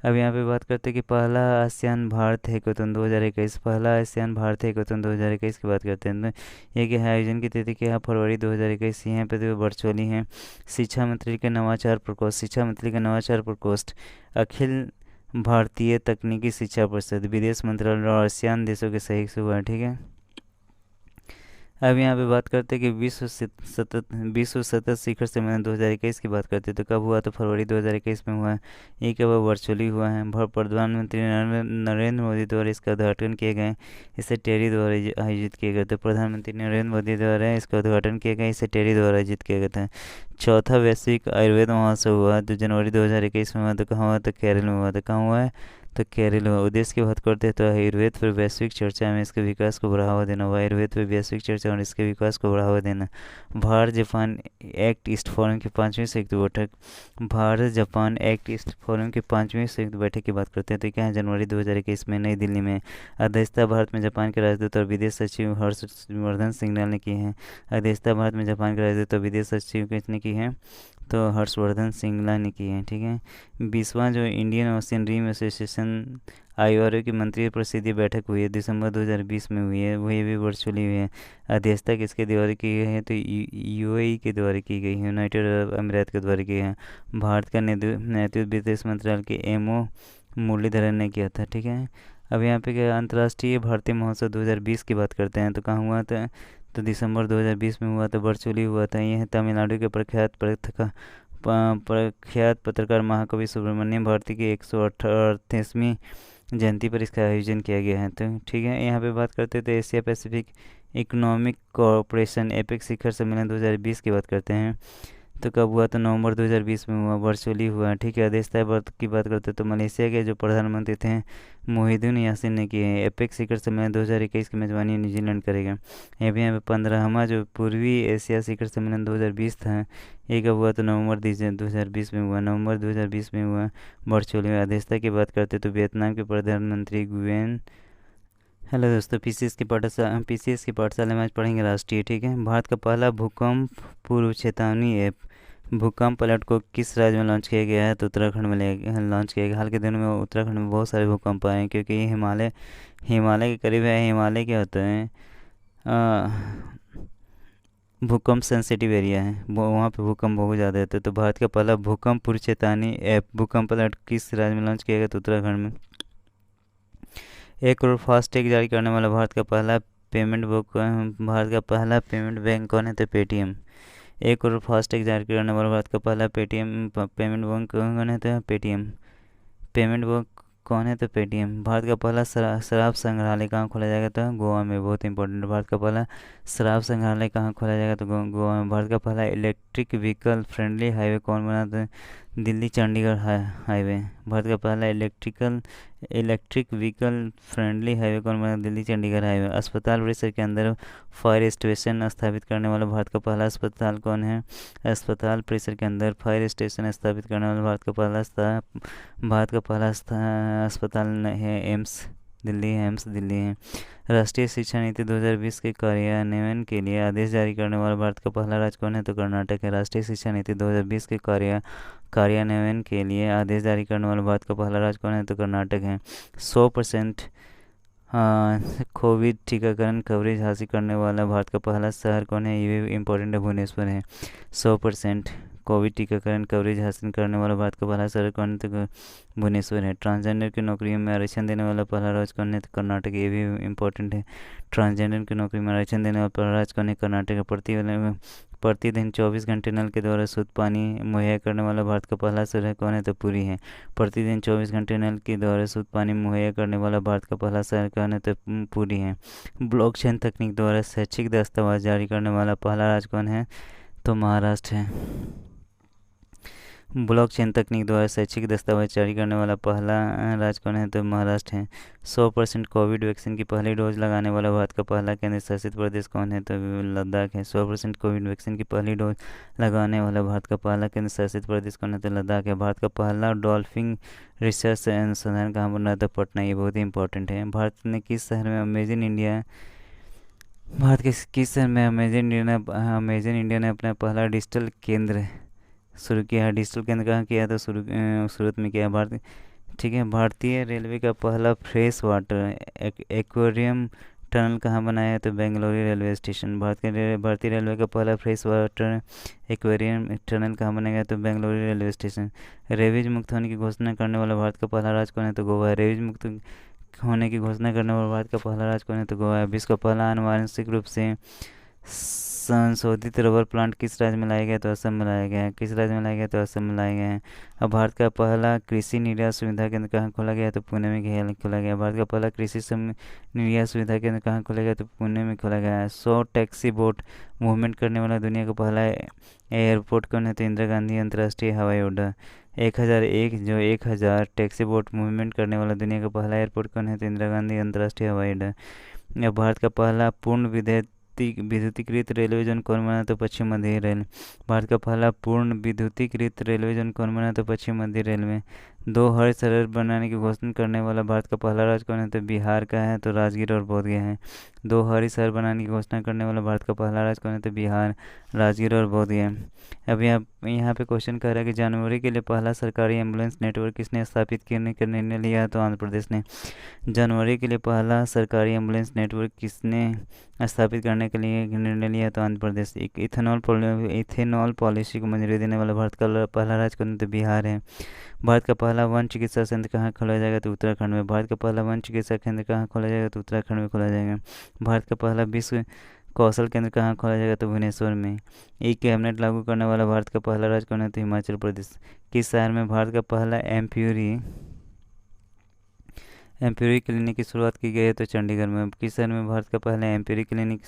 अब यहाँ पे बात करते हैं कि पहला आसियान भारत हैकाथन 2021, पहला आसियान भारत हैकाथन 2021 की बात करते हैं। तो ये क्या है, आयोजन की तिथि क्या है, फरवरी 2021। यहाँ पे तो वर्चुअली है। शिक्षा मंत्री के नवाचार प्रकोष्ठ, शिक्षा मंत्री का नवाचार प्रकोष्ठ, अखिल भारतीय तकनीकी शिक्षा परिषद, विदेश मंत्रालय और आसियान देशों के सहयोग से हुआ है, ठीक है। अब यहाँ पे बात करते हैं कि विश्व सतत शिखर सम्मेलन 2021 की बात करते हैं, तो कब हुआ, तो फरवरी 2021 में हुआ है। ये क्या हुआ, वर्चुअली हुआ है। प्रधानमंत्री नरेंद्र मोदी द्वारा इसका उद्घाटन किया गया। इसे टेरी द्वारा आयोजित किया गया था, प्रधानमंत्री नरेंद्र मोदी द्वारा इसका उद्घाटन किया गया, इसे टेरी द्वारा आयोजित किया गया था। चौथा वैश्विक आयुर्वेद महोत्सव हुआ, तो जनवरी 2021 में हुआ, तो कहाँ हुआ, तो केरल में हुआ, तो कहाँ हुआ है, तो केरल हुआ। उद्देश्य की बात करते हैं तो आयुर्वेद पर वैश्विक चर्चा में इसके विकास को बढ़ावा देना, आयुर्वेद पर वैश्विक चर्चा और इसके विकास को बढ़ावा देना। Bharat Japan act east forum की 5वीं संयुक्त बैठक, Bharat Japan act east forum की 5वीं संयुक्त बैठक की बात करते हैं, तो क्या है, जनवरी 2021 में नई दिल्ली में। अध्यक्षता भारत में जापान के राजदूत और विदेश सचिव हर्षवर्धन श्रृंगला ने की है। अध्यक्षता भारत में जापान के राजदूत और विदेश सचिव किसने की है, तो हर्षवर्धन श्रृंगला ने की है, ठीक है। 20वां जो Indian Ocean Rim Association IORA की मंत्री परिषदीय बैठक हुई है, दिसंबर 2020 में हुई है, वही भी वर्चुअली हुई है। अध्यक्षता किसके द्वारा की गई है, तो UAE के द्वारा की गई है, यूनाइटेड अरब अमीरात के द्वारा की है। भारत का नेतृत्व विदेश मंत्रालय के MO मुरलीधरन ने किया था, ठीक है। अब यहाँ पे क्या, अंतर्राष्ट्रीय भारतीय महोत्सव 2020 की बात करते हैं, तो कहाँ हुआ था, तो दिसंबर 2020 में हुआ था, वर्चुअली हुआ था। यह तमिलनाडु के प्रख्यात पत्रकार महाकवि सुब्रमण्यम भारती की 138वीं जयंती पर इसका आयोजन किया गया है, तो ठीक है। यहाँ पे बात करते हैं तो Asia Pacific economic cooperation APEC शिखर सम्मेलन 2020 की बात करते हैं, तो कब हुआ, तो नवंबर 2020 में हुआ, वर्चुअली हुआ, ठीक है। अध्यक्षता भारत की बात करते हैं तो मलेशिया के जो प्रधानमंत्री थे मोहिउद्दीन यासीन ने किए हैं। एपेक शिखर सम्मेलन 2021 की मेजबानी न्यूजीलैंड करेगा। यहाँ पे 15वां जो पूर्वी एशिया शिखर सम्मेलन 2020 था, ये कब हुआ, तो नवंबर 2020 में हुआ, नवंबर 2020 में हुआ, वर्चुअली हुआ। अध्यक्षता की बात करते तो वियतनाम के प्रधानमंत्री गुयेन। हेलो दोस्तों, पीसीएस की पाठशाला में आज पढ़ेंगे राष्ट्रीय, ठीक है। भारत का पहला भूकंप पूर्व चेतावनी ऐप भूकंप अलर्ट को किस राज्य में लॉन्च किया गया है, तो उत्तराखंड में लॉन्च किया गया। हाल के दिनों में उत्तराखंड में बहुत सारे भूकंप आए हैं, क्योंकि ये हिमालय के करीब है। हिमालय क्या होता है, भूकंप सेंसिटिव एरिया है, वहाँ पे भूकंप बहुत ज़्यादा होते हैं। तो भारत का पहला भूकंप पूर्व चेतावनी ऐप भूकंप अलर्ट किस राज्य में लॉन्च किया गया, तो उत्तराखंड में। 1 करोड़ फास्टैग जारी करने वाला भारत का पहला पेमेंट बैंक कौन है, तो पेटीएम। 1 करोड़ फास्टैग जारी करने वाला भारत का पहला पेमेंट बैंक कौन है, तो पेटीएम। पेमेंट बैंक कौन है, तो पेटीएम। भारत का पहला शराब संग्रहालय कहाँ खोला जाएगा, तो गोवा में, बहुत इंपॉर्टेंट। भारत का पहला शराब संग्रहालय कहाँ खोला जाएगा, तो गोवा में। भारत का पहला इलेक्ट्रिक व्हीकल फ्रेंडली हाईवे कौन बना, दिल्ली चंडीगढ़ हाईवे। भारत का पहला इलेक्ट्रिक व्हीकल फ्रेंडली हाईवे कौन बना? दिल्ली चंडीगढ़ हाईवे। अस्पताल परिसर के अंदर फायर स्टेशन स्थापित करने वाला भारत का पहला अस्पताल कौन है? अस्पताल परिसर के अंदर फायर स्टेशन स्थापित करने वाला भारत का पहला अस्पताल है एम्स दिल्ली है। राष्ट्रीय शिक्षा नीति 2020 के कार्यान्वयन के लिए आदेश जारी करने वाला भारत का पहला राज्य कौन है? तो कर्नाटक है। राष्ट्रीय शिक्षा नीति 2020 के कार्यान्वयन के लिए आदेश जारी करने वाला भारत का पहला राज्य कौन है? तो कर्नाटक है। 100% कोविड टीकाकरण कवरेज हासिल करने वाला भारत का पहला शहर कौन है? ये भी इम्पोर्टेंट है, भुवनेश्वर है। 100% कोविड टीकाकरण कवरेज हासिल करने वाला भारत का पहला शहर कौन है? तो भुवनेश्वर है। ट्रांसजेंडर की नौकरियों में आरक्षण देने वाला पहला राज्य कौन है? तो कर्नाटक, ये भी इम्पोर्टेंट है। ट्रांसजेंडर की नौकरी में आरक्षण देने वाला पहला राज्य कौन है? कर्नाटक है। प्रतिदिन 24 घंटे नल के द्वारा शुद्ध पानी मुहैया करने वाला भारत का पहला शहर कौन है? तो पुरी है। प्रतिदिन 24 घंटे नल के द्वारा शुद्ध पानी मुहैया करने वाला भारत का पहला शहर कौन है? तो पुरी है। ब्लॉकचेन तकनीक द्वारा शैक्षिक दस्तावेज जारी करने वाला पहला राज्य कौन है? तो महाराष्ट्र है। ब्लॉकचेन तकनीक द्वारा शैक्षिक दस्तावेज जारी करने वाला पहला राज्य कौन है? तो महाराष्ट्र है। 100% कोविड वैक्सीन की पहली डोज लगाने वाला भारत का पहला केंद्र शासित प्रदेश कौन है? तो लद्दाख है। 100% कोविड वैक्सीन की पहली डोज लगाने वाला भारत का पहला केंद्र शासित प्रदेश कौन है? तो लद्दाख है। भारत का पहला डॉल्फिन रिसर्च अनुसंधान कहाँ बन रहा था? पटना, ये बहुत ही इंपॉर्टेंट है। भारत के किस शहर में अमेजिंग इंडिया ने अपना पहला डिजिटल केंद्र शुरू किया है? डिजिटल केंद्र कहाँ किया? तो सूरत में किया। ठीक है। भारतीय रेलवे का पहला फ्रेश वाटर एक्वेरियम टनल कहाँ बनाया है? तो बेंगलुरु रेलवे स्टेशन। भारतीय रेलवे का पहला फ्रेश वाटर एक्वेरियम टनल कहाँ बनाया गया? तो बेंगलुरु रेलवे स्टेशन। रेबीज मुक्त होने की घोषणा करने वाला भारत का पहला राज्य कौन है? तो गोवा है। रेबीज मुक्त होने की घोषणा करने वाला भारत का पहला राज्य कौन है? तो गोवा है। विश्व का पहला आनुवांशिक रूप से संशोधित रबर प्लांट किस राज्य में लाया गया? तो असम में लाया गया है। किस राज्य में लाया गया? तो असम में लाया गया है। अब भारत का पहला कृषि निर्यात सुविधा केंद्र कहाँ खोला गया? तो पुणे में खोला गया। भारत का पहला कृषि निर्यात सुविधा केंद्र कहाँ खोला गया? तो पुणे में खोला गया है। 100 टैक्सी बोट मूवमेंट करने वाला दुनिया का पहला एयरपोर्ट कौन है? तो इंदिरा गांधी अंतर्राष्ट्रीय हवाई अड्डा। 1000 टैक्सी बोट मूवमेंट करने वाला दुनिया का पहला एयरपोर्ट कौन है? तो इंदिरा गांधी अंतर्राष्ट्रीय हवाई अड्डा। अब भारत का पहला पूर्ण विद्युतीकृत रेलवे जोन कौन बना? तो पश्चिम मध्य रेल। भारत का पहला पूर्ण विद्युतीकृत रेलवे जोन कौन बना? तो पश्चिम मध्य रेलवे। 2 हर सड़क बनाने की घोषणा करने वाला भारत का पहला राज्य कौन है? तो बिहार का है। तो राजगीर और बोधगया है। 2 हरी शहर बनाने की घोषणा करने वाला भारत का पहला राज्य कौन है? तो बिहार, राजगीर और बोधगया। अब यहाँ पे क्वेश्चन कर रहा है कि जनवरी के लिए पहला सरकारी एम्बुलेंस नेटवर्क किसने स्थापित करने का निर्णय लिया? तो आंध्र प्रदेश ने। जनवरी के लिए पहला सरकारी एम्बुलेंस नेटवर्क किसने स्थापित करने के लिए निर्णय लिया? तो आंध्र प्रदेश। इथेनॉल पॉलिसी को मंजूरी देने वाला भारत का पहला राज्य कौन है? तो बिहार है। भारत का पहला वन चिकित्सा केंद्र कहाँ खोला जाएगा? तो उत्तराखंड में। भारत का पहला वन चिकित्सा केंद्र कहाँ खोला जाएगा? तो उत्तराखंड में खोला जाएगा। भारत का पहला विश्व कौशल केंद्र कहाँ खोला जाएगा? तो भुवनेश्वर में। ई कैबिनेट लागू करने वाला भारत का पहला राज्य कौन है? तो हिमाचल प्रदेश। किस शहर में भारत का पहला एम्प्यूरी क्लिनिक की शुरुआत की गई है? तो चंडीगढ़ में। किस शहर में भारत का पहला एम्प्यूरी क्लिनिक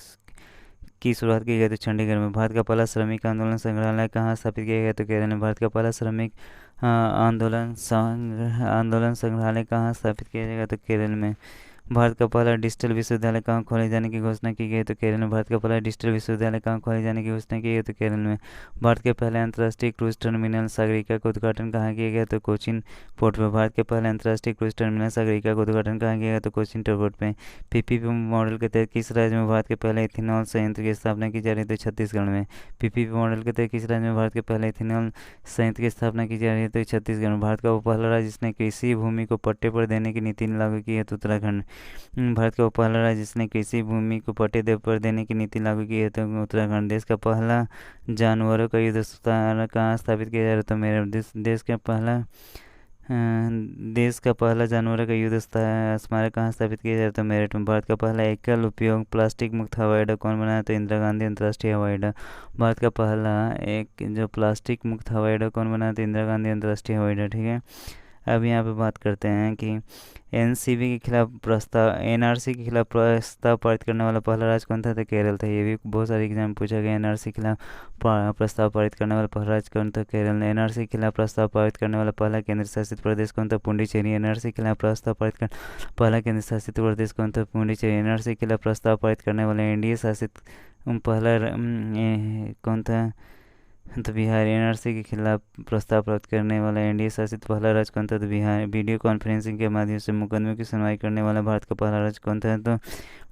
की शुरुआत की गई? तो चंडीगढ़ में। भारत का पहला श्रमिक आंदोलन संग्रहालय कहाँ स्थापित किया गया? तो केरल में। भारत का पहला श्रमिक आंदोलन संग्रहालय कहाँ स्थापित किया जाएगा? तो केरल में। भारत का पहला डिजिटल विश्वविद्यालय कहाँ खोले जाने की घोषणा की गई? तो केरल में। भारत का पहला डिजिटल विश्वविद्यालय कहाँ खोले जाने की घोषणा की गई? तो केरल में। भारत के पहले अंतर्राष्ट्रीय क्रूज टर्मिनल सागरिका का उद्घाटन कहाँ किया गया? तो कोचीन पोर्ट पर। भारत के पहले अंतर्राष्ट्रीय क्रूज टर्मिनल सागरिका का उद्घाटन कहाँ किया गया? तो कोचीन पोर्ट पर। पीपीपी मॉडल के तहत किस राज्य में भारत के पहले इथेनॉल संयंत्र की स्थापना की जा रही है? तो छत्तीसगढ़ में। पीपीपी मॉडल के तहत किस राज्य में भारत के पहले इथेनॉल संयंत्र की स्थापना की जा रही है? तो छत्तीसगढ़ में। भारत का वो पहला राज्य जिसने कृषि भूमि को पट्टे पर देने की नीति लागू की है? तो उत्तराखंड। भारत का पहला राज्य जिसने कृषि भूमि को पट्टे पर देने की नीति लागू की है? तो उत्तराखंड। देश का पहला जानवरों का युद्ध कहाँ स्थापित किया जा रहा है? तो मेरठ। देश का पहला जानवरों का युद्ध स्मारक कहाँ स्थापित किया जा रहा है? तो मेरठ में। भारत का पहला एकल उपयोग प्लास्टिक मुक्त हवाई अड्डा कौन बनाया? तो इंदिरा गांधी अंतर्राष्ट्रीय हवाई अड्डा। भारत का पहला एक जो प्लास्टिक मुक्त हवाई अड्डा कौन बनाया? तो इंदिरा गांधी अंतर्राष्ट्रीय हवाई अड्डा। ठीक है। अब यहाँ पे बात करते हैं कि एनसीबी के खिलाफ प्रस्ताव एनआरसी के खिलाफ प्रस्ताव पारित करने वाला पहला राज्य कौन था? तो केरल था। ये भी बहुत सारे एग्जाम पूछा गया। एनआरसी के खिलाफ प्रस्ताव पारित करने वाला पहला राज्य कौन था? केरल ने। एनआरसी के खिलाफ प्रस्ताव पारित करने वाला पहला केंद्र शासित प्रदेश कौन था? पुडुचेरी। एनआरसी के खिलाफ प्रस्ताव पारित करने पहला केंद्र शासित प्रदेश कौन था? पुडुचेरी। एनआरसी के खिलाफ प्रस्ताव पारित करने वाला एनडीए शासित पहला कौन था? तो बिहार। एनआरसी के खिलाफ प्रस्ताव प्राप्त करने वाला एनडीए शासित पहला राज्य कौन था? तो बिहार। वीडियो कॉन्फ्रेंसिंग के माध्यम से मुकदमों की सुनवाई करने वाला भारत का पहला राज्य कौन था? तो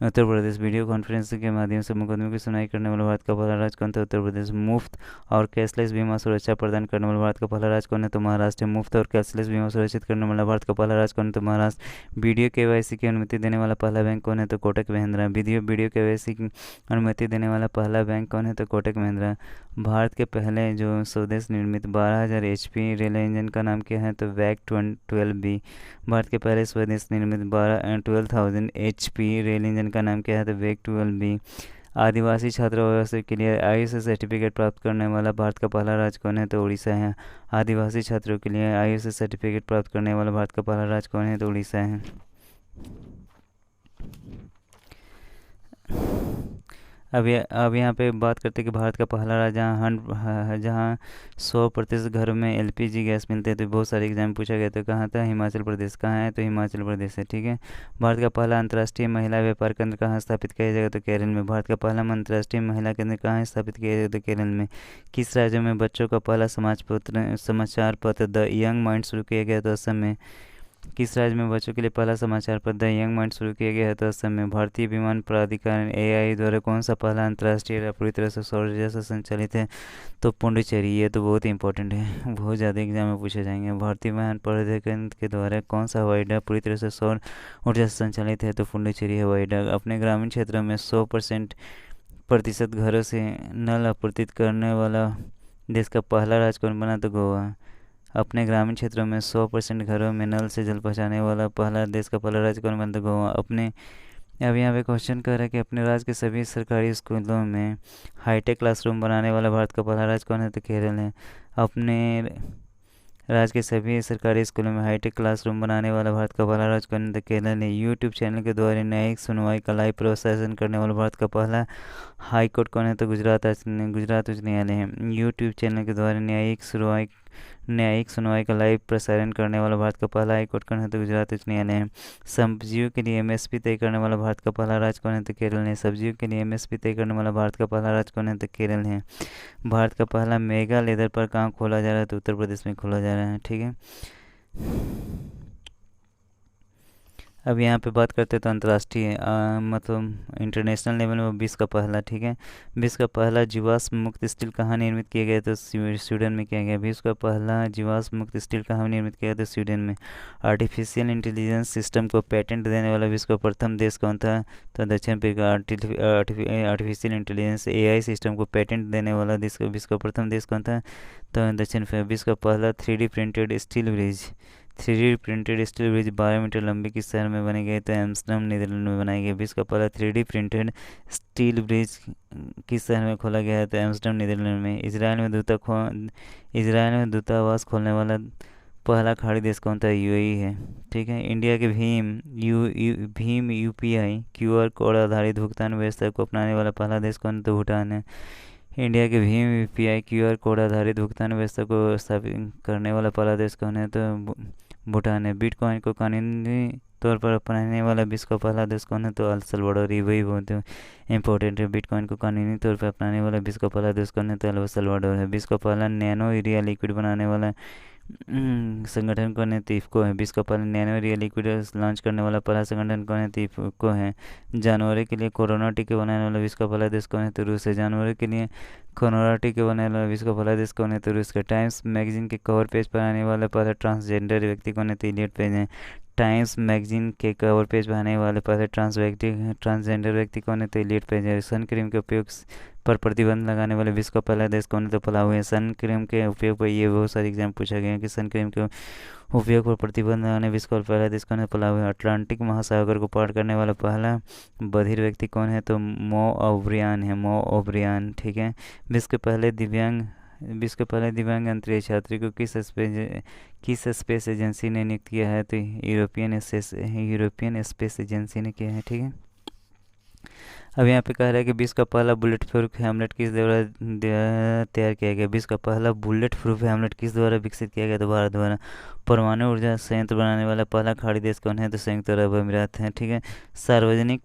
उत्तर प्रदेश। वीडियो कॉन्फ्रेंसिंग के माध्यम से मुकदमों की सुनवाई करने वाला भारत का पहला राज्य कौन था? उत्तर प्रदेश। मुफ्त और कैशलेस बीमा सुरक्षा प्रदान करने वाला भारत का पहला राज्य कौन है? तो महाराष्ट्र। मुफ्त और कैशलेस बीमा सुरक्षित करने वाला भारत का पहला राज्य कौन है? तो महाराष्ट्र। वीडियो केवाईसी की अनुमति देने वाला पहला बैंक कौन है? तो कोटक महिंद्रा। वीडियो केवाईसी की अनुमति देने वाला पहला बैंक कौन है? तो कोटक महिंद्रा। भारत के पहले जो स्वदेश निर्मित 12,000 HP रेल इंजन का नाम क्या है? तो वैग 12B। भारत के पहले स्वदेश निर्मित 12,000 HP रेल इंजन का नाम क्या है? तो वैग 12B। आदिवासी छात्रावासों के लिए आयुष सर्टिफिकेट प्राप्त करने वाला भारत का पहला राज्य कौन है? तो उड़ीसा है। आदिवासी छात्रों के लिए आयुष सर्टिफिकेट प्राप्त करने वाला भारत का पहला राज्य कौन है? तो उड़ीसा है। अब यहाँ पे बात करते हैं कि भारत का पहला राज्य जहाँ 100% घरों में एलपीजी गैस मिलते हैं। तो बहुत सारे एग्जाम पूछा गया। तो कहाँ था? हिमाचल प्रदेश। कहाँ है? तो हिमाचल प्रदेश है। ठीक है। भारत का पहला अंतर्राष्ट्रीय महिला व्यापार केंद्र कहाँ स्थापित किया जाएगा? तो केरल में। भारत का पहला अंतर्राष्ट्रीय महिला केंद्र कहाँ स्थापित किया जाएगा? तो केरल में। किस राज्य में बच्चों का पहला समाचार पत्र द यंग माइंड शुरू किया गया? तो असम में। किस राज्य में बच्चों के लिए पहला समाचार पत्र द यंग माइंड शुरू किया गया है? तो असम में। भारतीय विमान प्राधिकरण एआई द्वारा कौन सा पहला अंतर्राष्ट्रीय रेल पूरी तरह से सौर ऊर्जा से संचालित है? तो पुडुचेरी। ये तो बहुत ही इंपॉर्टेंट है, बहुत ज़्यादा एग्जाम में पूछे जाएंगे। भारतीय विमान प्राधिकरण के द्वारा कौन सा हवाई अड्डा पूरी तरह से सौर ऊर्जा से संचालित है? तो पुडुचेरी हवाई अड्डा। अपने ग्रामीण क्षेत्रों में 100% घरों से नल आपूर्ति करने वाला देश का पहला राज्य कौन बना? तो गोवा। अपने ग्रामीण क्षेत्रों में 100% घरों में नल से जल पहुंचाने वाला देश का पहला राज्य कौन बना? तो गोवा। अब यहाँ पे क्वेश्चन कर रहा है कि अपने राज्य के सभी सरकारी स्कूलों में हाईटेक क्लासरूम बनाने वाला भारत का पहला राज्य कौन है? तो केरल है। अपने राज्य के सभी सरकारी स्कूलों में हाईटेक क्लासरूम बनाने वाला भारत का पहला राज्य कौन है? तो केरल है। यूट्यूब चैनल के द्वारा न्यायिक सुनवाई का लाइव प्रसारण करने वाला भारत का पहला हाई कोर्ट कौन है? तो गुजरात उच्च न्यायालय है। यूट्यूब चैनल के द्वारा न्यायिक सुनवाई का लाइव प्रसारण करने वाला भारत का पहला हाई कोर्ट कौन है? तो गुजरात उच्च न्यायालय है। सब्जियों के लिए एमएसपी तय करने वाला भारत का पहला राज्य कौन है? तो केरल है। सब्जियों के लिए एमएसपी तय करने वाला भारत का पहला राज्य कौन है? तो केरल है। भारत का पहला मेगा लेदर पर कहाँ खोला जा रहा है? तो उत्तर प्रदेश में खोला जा रहा है। ठीक है। अब यहाँ पे बात करते हैं तो अंतर्राष्ट्रीय मतलब इंटरनेशनल लेवल में विश्व का पहला। ठीक है। विश्व का पहला जीवाश्म मुक्त स्टील कहाँ निर्मित किया गया? तो स्वीडन में किया गया। विश्व का पहला जीवाश्म मुक्त स्टील कहाँ निर्मित किया गया? तो स्वीडन में। आर्टिफिशियल इंटेलिजेंस सिस्टम को पेटेंट देने वाला विश्व का प्रथम देश कौन था? तो दक्षिण Africa. Artificial intelligence AI system को पेटेंट देने वाला विश्व का प्रथम देश कौन था? तो दक्षिण अफ्रीका। विश्व का पहला 3D printed steel bridge 12 metre लंबी किस शहर में बने गए? तो एम्स्टर्डम नीदरलैंड में बनाई गई। विश्व का पहला 3D प्रिंटेड स्टील ब्रिज किस शहर में खोला गया है? तो एम्स्टर्डम नीदरलैंड में। इसराइल में दूतावास खोलने वाला पहला खाड़ी देश कौन था? यूएई है। ठीक है। इंडिया के भीम यूपीआई QR कोड आधारित भुगतान व्यवस्था को अपनाने वाला पहला देश कौन है? तो भूटान है। इंडिया के भीम यूपीआई QR कोड आधारित भुगतान व्यवस्था को स्थापित करने वाला पहला देश कौन है? तो भूटान है। बिटकॉइन को कानूनी तौर पर अपनाने वाला विश्व का पहला देश कौन है? तो अल सल्वाडोर। वही बहुत इंपॉर्टेंट है। बिटकॉइन को कानूनी तौर पर अपनाने वाला विश्व का पहला देश कौन है? तो अल सल्वाडोर है। विश्व का पहला नैनो यूरिया लिक्विड बनाने वाला संगठन कौन है? तो इफ्को है। विश्व का पहला नैनो यूरिया लिक्विड लॉन्च करने वाला पहला संगठन कौन है? तो इफ्को है। जानवरों के लिए कोरोना टीके बनाने वाला विश्व का पहला देश कौन है? तो रूस है। जानवरों के लिए कोरोना टीके बनाने वाला विश्व का पहला देश कौन है? तो रूस का। टाइम्स मैगजीन के कवर पेज पर आने वाला पहला ट्रांसजेंडर व्यक्ति कौन है? तो इलियट पेज है। टाइम्स मैगजीन के कवर पेज पर आने वाले पहले ट्रांसजेंडर व्यक्ति कौन है? तो इलियट पेज है। सन क्रीम के उपयोग पर प्रतिबंध लगाने वाले विश्व का पहला देश कौन है? तो पलाऊ है। सन क्रीम के उपयोग पर ये बहुत सारे एग्जाम पूछा गया है कि सन क्रीम के उपयोग पर प्रतिबंध लगाने विश्व का पहला देश कौन है? पलाऊ है। अटलांटिक महासागर को पार करने वाला पहला बधिर व्यक्ति कौन है? तो मो ओब्रियन है। ठीक है। विश्व के पहले दिव्यांग विश्व के पहले दिव्यांग अंतरिक्ष यात्री को किस स्पेस एजेंसी ने नियुक्त किया है? तो यूरोपियन स्पेस एजेंसी ने किया है। ठीक है। अब यहाँ पे कह रहा है कि विश्व का पहला बुलेट प्रूफ हेमलेट किस द्वारा तैयार किया गया? विश्व का पहला बुलेट प्रूफ हेमलेट किस द्वारा विकसित किया गया? तो भारत द्वारा। परमाणु ऊर्जा संयंत्र बनाने वाला पहला खाड़ी देश कौन है? तो संयुक्त अरब अमीरात है। ठीक है। सार्वजनिक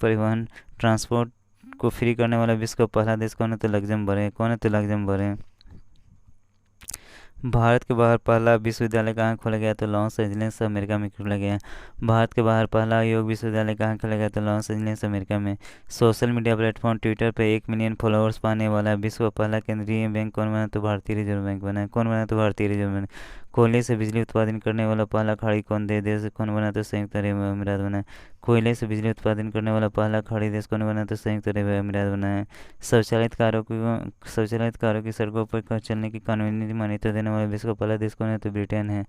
परिवहन ट्रांसपोर्ट को फ्री करने वाला विश्व का पहला देश कौन है? तो लग्जमबर्ग है। भारत के बाहर पहला विश्वविद्यालय कहाँ खोला गया? तो लॉस एंजलिस अमेरिका में खोला गया। भारत के बाहर पहला योग विश्वविद्यालय कहाँ खोला गया? तो लॉस एंजलिस अमेरिका में। सोशल मीडिया प्लेटफॉर्म ट्विटर पर 1 मिलियन फॉलोअर्स पाने वाला विश्व का पहला केंद्रीय बैंक कौन बना? तो भारतीय रिजर्व बैंक बना। कौन बना? तो भारतीय रिजर्व बैंक। कोयले से बिजली उत्पादन करने वाला पहला खाड़ी देश कौन बना? तो संयुक्त अरब अमीरात बना। कोयले से बिजली उत्पादन करने वाला पहला खाड़ी देश कौन बना? तो संयुक्त अरब अमीरात बना है। शौचालय कारों की सड़कों पर चलने की कानूनी मान्यता देने वाला विश्व का पहला देश कौन है? तो ब्रिटेन है।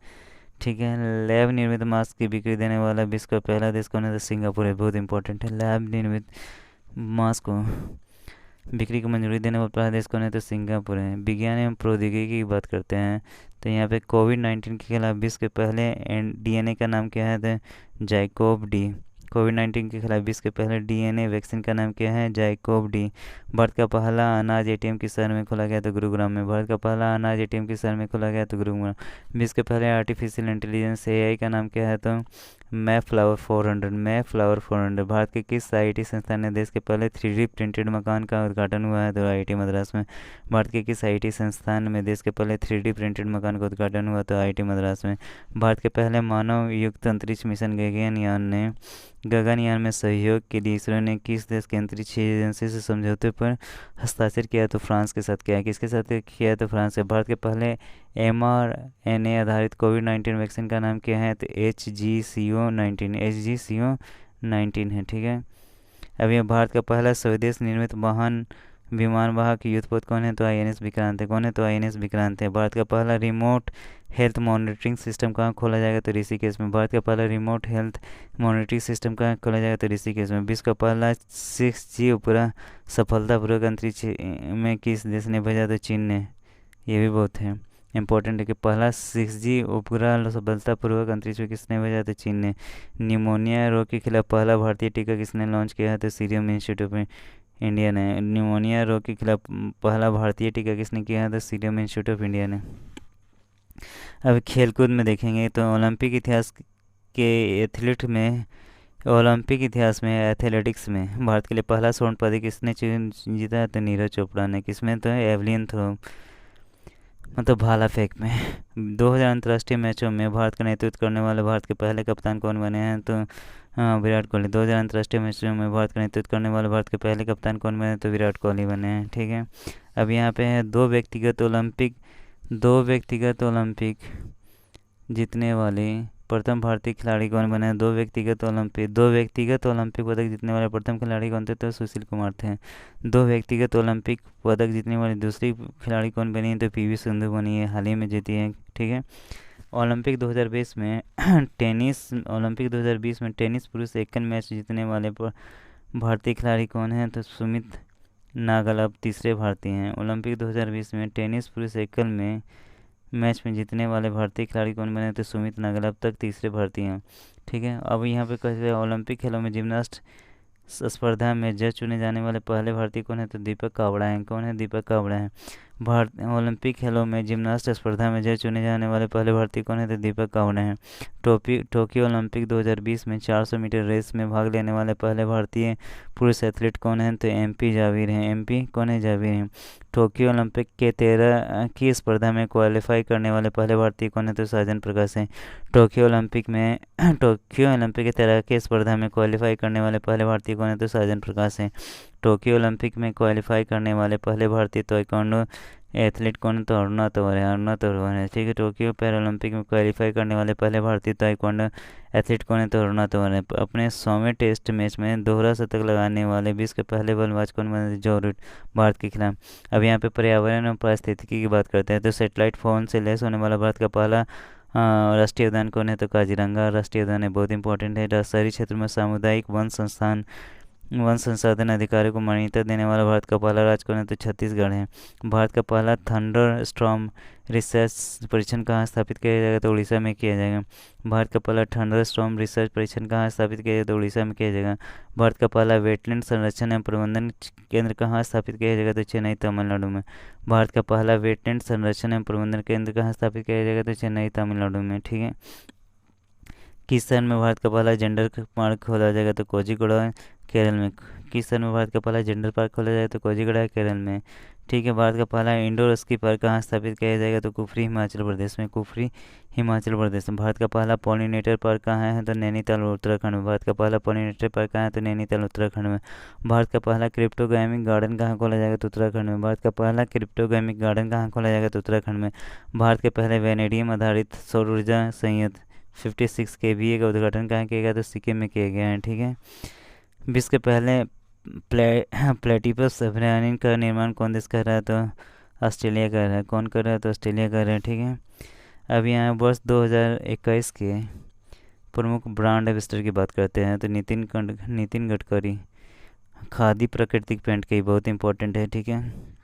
ठीक है। लैब निर्मित मास्क की बिक्री देने वाला विश्व का पहला देश कौन है? तो सिंगापुर है। बहुत इंपॉर्टेंट है। लैब निर्मित मास्क को बिक्री की मंजूरी देने वाला पहला देश कौन है? तो सिंगापुर है। विज्ञान एवं प्रौद्योगिकी की बात करते हैं तो यहाँ पे कोविड-19 के खिलाफ विश्व के पहले डीएनए का नाम क्या है? तो जाइकोव डी। कोविड-19 के खिलाफ विश्व के पहले डीएनए वैक्सीन का नाम क्या है? जाइकोव डी। भारत का पहला अनाज एटीएम किस शहर में खोला गया? तो गुरुग्राम में। भारत का पहला अनाज एटीएम किस शहर में खोला गया? तो गुरुग्राम। विश्व के पहले आर्टिफिशियल इंटेलिजेंस एआई का नाम क्या है? तो मैफ्लावर 400। भारत के किस आईआईटी संस्थान ने देश के पहले 3D प्रिंटेड मकान का उद्घाटन हुआ है? तो आईआईटी मद्रास में। भारत के किस आईआईटी संस्थान में देश के पहले 3D प्रिंटेड मकान का उद्घाटन हुआ? तो आईआईटी मद्रास में। भारत के पहले मानव युक्त अंतरिक्ष मिशन गगनयान में सहयोग के लिए इसरो ने किस देश के अंतरिक्ष एजेंसी से समझौते पर हस्ताक्षर किया? तो फ्रांस के साथ किया। किसके साथ किया? तो फ्रांस से। भारत के पहले mRNA आधारित कोविड-19 वैक्सीन का नाम क्या है? तो HGCO19 है। ठीक है। अब यह भारत का पहला स्वदेश निर्मित विमान वाहक युद्धपोत कौन है? तो आईएनएस विक्रांत है। कौन है? तो आईएनएस विक्रांत है। भारत का पहला रिमोट हेल्थ मॉनिटरिंग सिस्टम कहाँ खोला जाएगा? तो ऋषिकेश में। भारत का पहला रिमोट हेल्थ मॉनिटरिंग सिस्टम कहाँ खोला जाएगा? तो ऋषिकेश में। विश्व का पहला 6G उपग्रह सफलतापूर्वक अंतरिक्ष में किस देश ने भेजा? तो चीन ने। ये भी बहुत है इंपॉर्टेंट है कि पहला 6G उपग्रह सफलतापूर्वक अंतरिक्ष में किसने भेजा? तो चीन ने। निमोनिया रोग के खिलाफ पहला भारतीय टीका किसने लॉन्च किया है? तो सीरम इंस्टीट्यूट में इंडिया ने। निमोनिया रोग के खिलाफ पहला भारतीय टीका किसने किया है? तो सीरम इंस्टीट्यूट ऑफ इंडिया ने। अब खेलकूद में देखेंगे तो ओलंपिक इतिहास में एथलेटिक्स में भारत के लिए पहला स्वर्ण पदक किसने जीता है? तो नीरज चोपड़ा ने। किसमें? तो एवलियन थ्रो मतलब भाला फेंक में। 2000 अंतर्राष्ट्रीय मैचों में भारत का नेतृत्व करने वाले भारत के पहले कप्तान कौन बने हैं? तो विराट कोहली। 2000 अंतर्राष्ट्रीय मैचों में भारत का नेतृत्व करने वाले भारत के पहले कप्तान कौन बने? तो विराट कोहली बने हैं। ठीक है। अब यहाँ पे है दो व्यक्तिगत ओलंपिक जीतने वाले प्रथम भारतीय खिलाड़ी कौन बने? दो व्यक्तिगत ओलंपिक पदक जीतने वाले प्रथम खिलाड़ी कौन थे? तो सुशील कुमार थे। दो व्यक्तिगत ओलंपिक पदक जीतने वाली दूसरी खिलाड़ी कौन बनी है? तो पीवी सिंधु बनी है। हाल ही में जीती है। ठीक है। ओलंपिक 2020 में टेनिस पुरुष एकल मैच जीतने वाले भारतीय खिलाड़ी कौन है? तो सुमित नागल अब तीसरे भारतीय हैं। ओलंपिक 2020 में टेनिस पुरुष एकल में मैच में जीतने वाले भारतीय खिलाड़ी कौन बने? तो सुमित नागल अब तक तीसरे भारतीय हैं। ठीक है। अब यहाँ पे कहते हैं ओलंपिक खेलों में जिम्नास्ट स्पर्धा में जज चुने जाने वाले पहले भारतीय कौन है? तो दीपक कावड़ा हैं। कौन है? दीपक कावड़ा हैं। ओलंपिक खेलों में जिम्नास्ट स्पर्धा में जज चुने जाने वाले पहले भारतीय कौन है? तो दीपक कावड़ा हैं। टोक्यो ओलंपिक 2020 में 400 मीटर रेस में भाग लेने वाले पहले भारतीय पुरुष एथलीट कौन है? तो एमपी जावेद हैं। टोक्यो ओलंपिक के 13 की स्पर्धा में क्वालिफाई करने वाले पहले भारतीय कौन है? तो साजन प्रकाश हैं। टोक्यो ओलंपिक के तैराकी स्पर्धा में क्वालिफाई करने वाले पहले भारतीय कौन है? तो साजन प्रकाश हैं। टोक्यो ओलंपिक में क्वालिफाई करने वाले पहले भारतीय ताइक्वांडो एथलीट कौन है? तो अरुणा तंवर है। ठीक है। टोक्यो पैरालंपिक में क्वालिफाई करने वाले पहले भारतीय ताइक्वांडो एथलीट कौन है? तो अरुणा तंवर है। अपने 100वें टेस्ट मैच में दोहरा शतक लगाने वाले विश्व के पहले बल्लेबाज कौन बने? जो रूट भारत के खिलाफ। अब यहाँ पे पर्यावरण और पारिस्थितिकी की बात करते हैं तो सैटेलाइट फोन से लैस होने वाला भारत का पहला राष्ट्रीय उद्यान कौन है? तो काजीरंगा राष्ट्रीय उद्यान है। बहुत इंपॉर्टेंट है। शहरी क्षेत्र में सामुदायिक वन संस्थान वन संसाधन अधिकारियों को मान्यता देने वाला भारत का पहला राज्य कौन है? तो छत्तीसगढ़ है। भारत का पहला थंडर स्टॉर्म रिसर्च परीक्षण कहाँ स्थापित किया जाएगा? तो उड़ीसा में किया जाएगा। भारत का पहला थंडर स्टॉर्म रिसर्च परीक्षण कहाँ स्थापित किया जाएगा? तो उड़ीसा में किया जाएगा। भारत का पहला वेटलैंड संरक्षण एवं प्रबंधन केंद्र कहाँ स्थापित किया जाएगा? तो चेन्नई तमिलनाडु में। भारत का पहला वेटलैंड संरक्षण एवं प्रबंधन केंद्र कहाँ स्थापित किया जाएगा? तो चेन्नई तमिलनाडु में। ठीक है। किस शहर में भारत का पहला जेंडर पार्क खोला जाएगा? तो कोझीकोड़ा केरल में। किस शहर में भारत का पहला जेंडर पार्क खोला जाएगा? तो कोझीकोड़ा केरल में। ठीक है। भारत का पहला इंडोर स्की पार्क कहाँ स्थापित किया जाएगा? तो कुफरी हिमाचल प्रदेश में। कुफरी हिमाचल प्रदेश में। भारत का पहला पॉलिनेटर पार्क कहाँ है? तो नैनीताल उत्तराखंड में। भारत का पहला पॉलिनेटर पार्क कहाँ है? तो नैनीताल उत्तराखंड में। भारत का पहला क्रिप्टोगामिक गार्डन कहाँ खोला जाएगा? तो उत्तराखंड में। भारत का पहला क्रिप्टोगामिक गार्डन कहाँ खोला जाएगा? तो उत्तराखंड में। भारत के पहले वेनेडियम आधारित सौर ऊर्जा संयंत्र 56 kVA का उद्घाटन कहाँ किया गया? तो सिक्किम में किया गया है। ठीक है। विश्व के पहले प्लेटिपस अभयारण्य का निर्माण कौन देश कर रहा है? तो ऑस्ट्रेलिया कर रहा है। कौन कर रहा है? तो ऑस्ट्रेलिया कर रहा है। ठीक है। अब यहाँ वर्ष 2021 के प्रमुख ब्रांड एम्बेसडर की बात करते हैं। तो नितिन गडकरी। खादी प्राकृतिक पेंट के बहुत इंपॉर्टेंट है। ठीक है।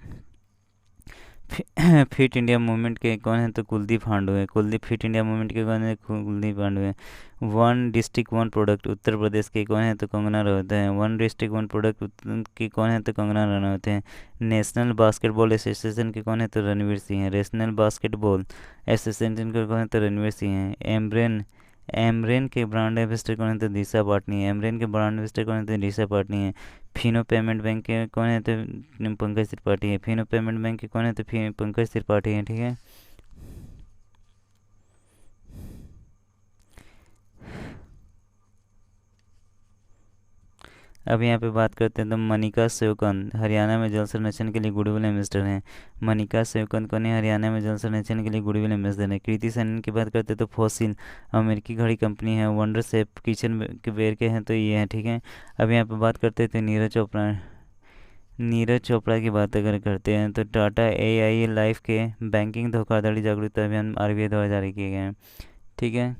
फिट इंडिया मूवमेंट के कौन है? तो कुलदीप पांडु है। फिट इंडिया मूवमेंट के कौन है? कुलदीप पांडु है। One district one product Uttar Pradesh के कौन है? तो कंगना रनौत है। वन डिस्ट्रिक्ट वन प्रोडक्ट की कौन है? तो कंगना रनौत है। नेशनल बास्केटबॉल एसोसिएशन के कौन है? तो रणवीर सिंह है। नेशनल बास्केटबॉल एसोसिएशन के कौन है? तो रणवीर सिंह है। एमरेन के ब्रांड एम्बेसडर कौन है? तो दिशा पाटनी है। एमरेन के ब्रांड एम्बेसडर कौन है? तो दिशा पाटनी है। फिनो पेमेंट बैंक के कौन है? तो पंकज त्रिपाठी है। फिनो पेमेंट बैंक के कौन है? तो पंकज त्रिपाठी है। ठीक है। अब यहाँ पे बात करते हैं तो मनिका शिवकंद हरियाणा में जल संरक्षण के लिए गुडविल एम्बेसडर हैं। मनिका शिवकंद कौन है? हरियाणा में जल संरक्षण के लिए गुडविल एम्बेसडर है। कृति सेनन की बात करते हैं तो फॉसिल अमेरिकी घड़ी कंपनी है। वंडर शेफ किचन के वेयर के हैं तो ये है। ठीक है। अब यहाँ पे बात करते थे नीरज चोपड़ा की बात अगर करते हैं तो टाटा AI लाइफ के बैंकिंग धोखाधड़ी जागरूकता अभियान RBI द्वारा जारी किए गए हैं। ठीक है।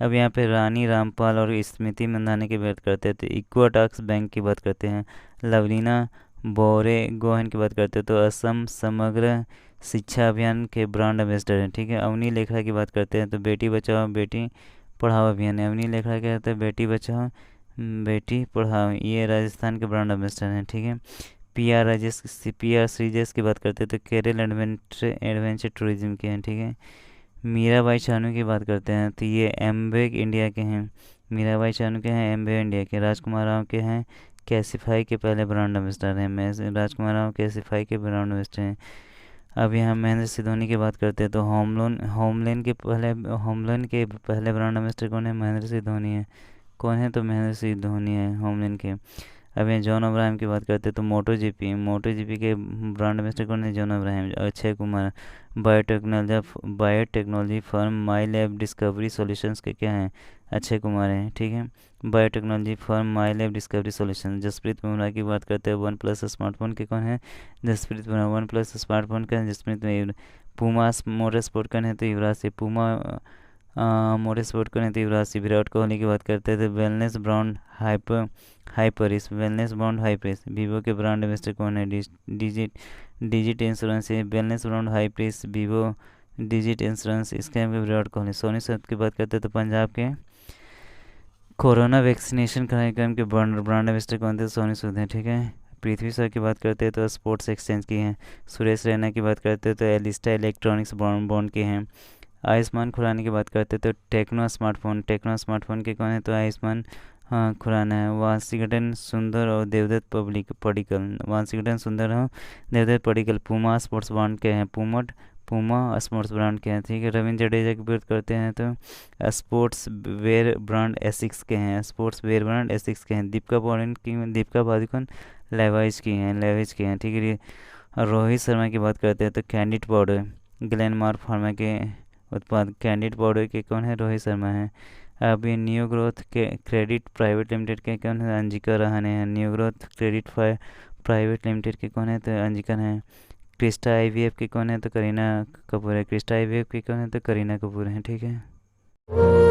अब यहाँ पे रानी रामपाल और स्मृति मंदाना की बात करते हैं तो इक्वाटॉक्स बैंक की बात करते हैं। लवलीना बोरे गोहन की बात करते हैं तो असम समग्र शिक्षा अभियान के ब्रांड एम्बेसडर हैं। ठीक है। अवनी लेखरा की बात करते हैं तो बेटी बचाओ बेटी पढ़ाओ अभियान है। अवनी लेखरा क्या कहते हैं? बेटी बचाओ बेटी पढ़ाओ, ये राजस्थान के ब्रांड एम्बेसडर हैं। ठीक है। PR श्रीजेश की बात करते हैं तो केरल एडवेंचर टूरिज्म के हैं। ठीक है। मीराबाई चानू की बात करते हैं तो ये एमवे इंडिया के हैं। मीराबाई चानू के हैं एमवे इंडिया के। राजकुमार राव के हैं कैसीफाई के पहले ब्रांड एम्बेसडर हैं। राजकुमार राव कैसीफाई के ब्रांड एम्बेसडर हैं। अब यहाँ महेंद्र सिंह धोनी की बात करते हैं तो होमलोन के पहले ब्रांड एम्बेसडर कौन है? महेंद्र सिंह धोनी है। कौन है? तो महेंद्र सिंह धोनी है होमलोन के। अब यहाँ जॉन अब्राहम की बात करते हैं तो मोटो जीपी के ब्रांड एम्बेसडर कौन है? John Abraham. Akshay Kumar biotechnology firm my lab discovery solutions के क्या हैं? अक्षय कुमार हैं। ठीक है। Biotechnology firm my lab discovery solution. Jasprit Bumrah की बात करते हैं वन प्लस स्मार्टफोन के कौन है? Jasprit Bumrah. OnePlus smartphone का जसप्रीत। पूमा मोटर स्पोर्ट कौन है? तो Yuvraj Singh. Puma motor sport कौन है? तो युवराज सिंह। विराट कोहली की बात करते हैं तो वेलनेस ब्रांड हाइपरिस। वीवो के ब्रांड एम्बेसडर कौन है? डिजिट इंश्योरेंस है। Wellness brand Hyperice Vivo Digit insurance इसके विराट कोहली। सोनी सूद की बात करते हैं तो पंजाब के कोरोना वैक्सीनेशन कार्यक्रम के ब्रांड एम्बेसडर कौन थे? सोनी सूद हैं। ठीक है। पृथ्वी शॉ की बात करते हैं तो स्पोर्ट्स एक्सचेंज की हैं। सुरेश रैना की बात करते हैं तो एलिस्टा इलेक्ट्रॉनिक्स बॉन्ड के हैं। आयुष्मान खुराना की बात करते हैं तो टेक्नो स्मार्टफोन के कौन है? तो आयुष्मान खुराना है। वाशिंगटन सुंदर और Devdutt Padikkal Puma sports brand के हैं। पूमा स्पोर्ट्स ब्रांड के हैं। ठीक है। रविंद्र जडेजा की बात करते हैं तो स्पोर्ट्स वेयर ब्रांड एसिक्स के हैं। दीपिका पादुकोण लेवाइज की हैं। ठीक है। रोहित शर्मा की बात करते हैं तो कैंडिड पाउडर ग्लेनमार्क फार्मा के उत्पाद कैंडिड पाउडर के कौन है? रोहित शर्मा है। अब ये न्यू ग्रोथ के क्रेडिट प्राइवेट लिमिटेड के कौन है? अंजिका रहाणे हैं। New growth credit private limited के कौन है? तो अंजिका है। क्रिस्टा IVF के कौन है? तो करीना कपूर है। ठीक है।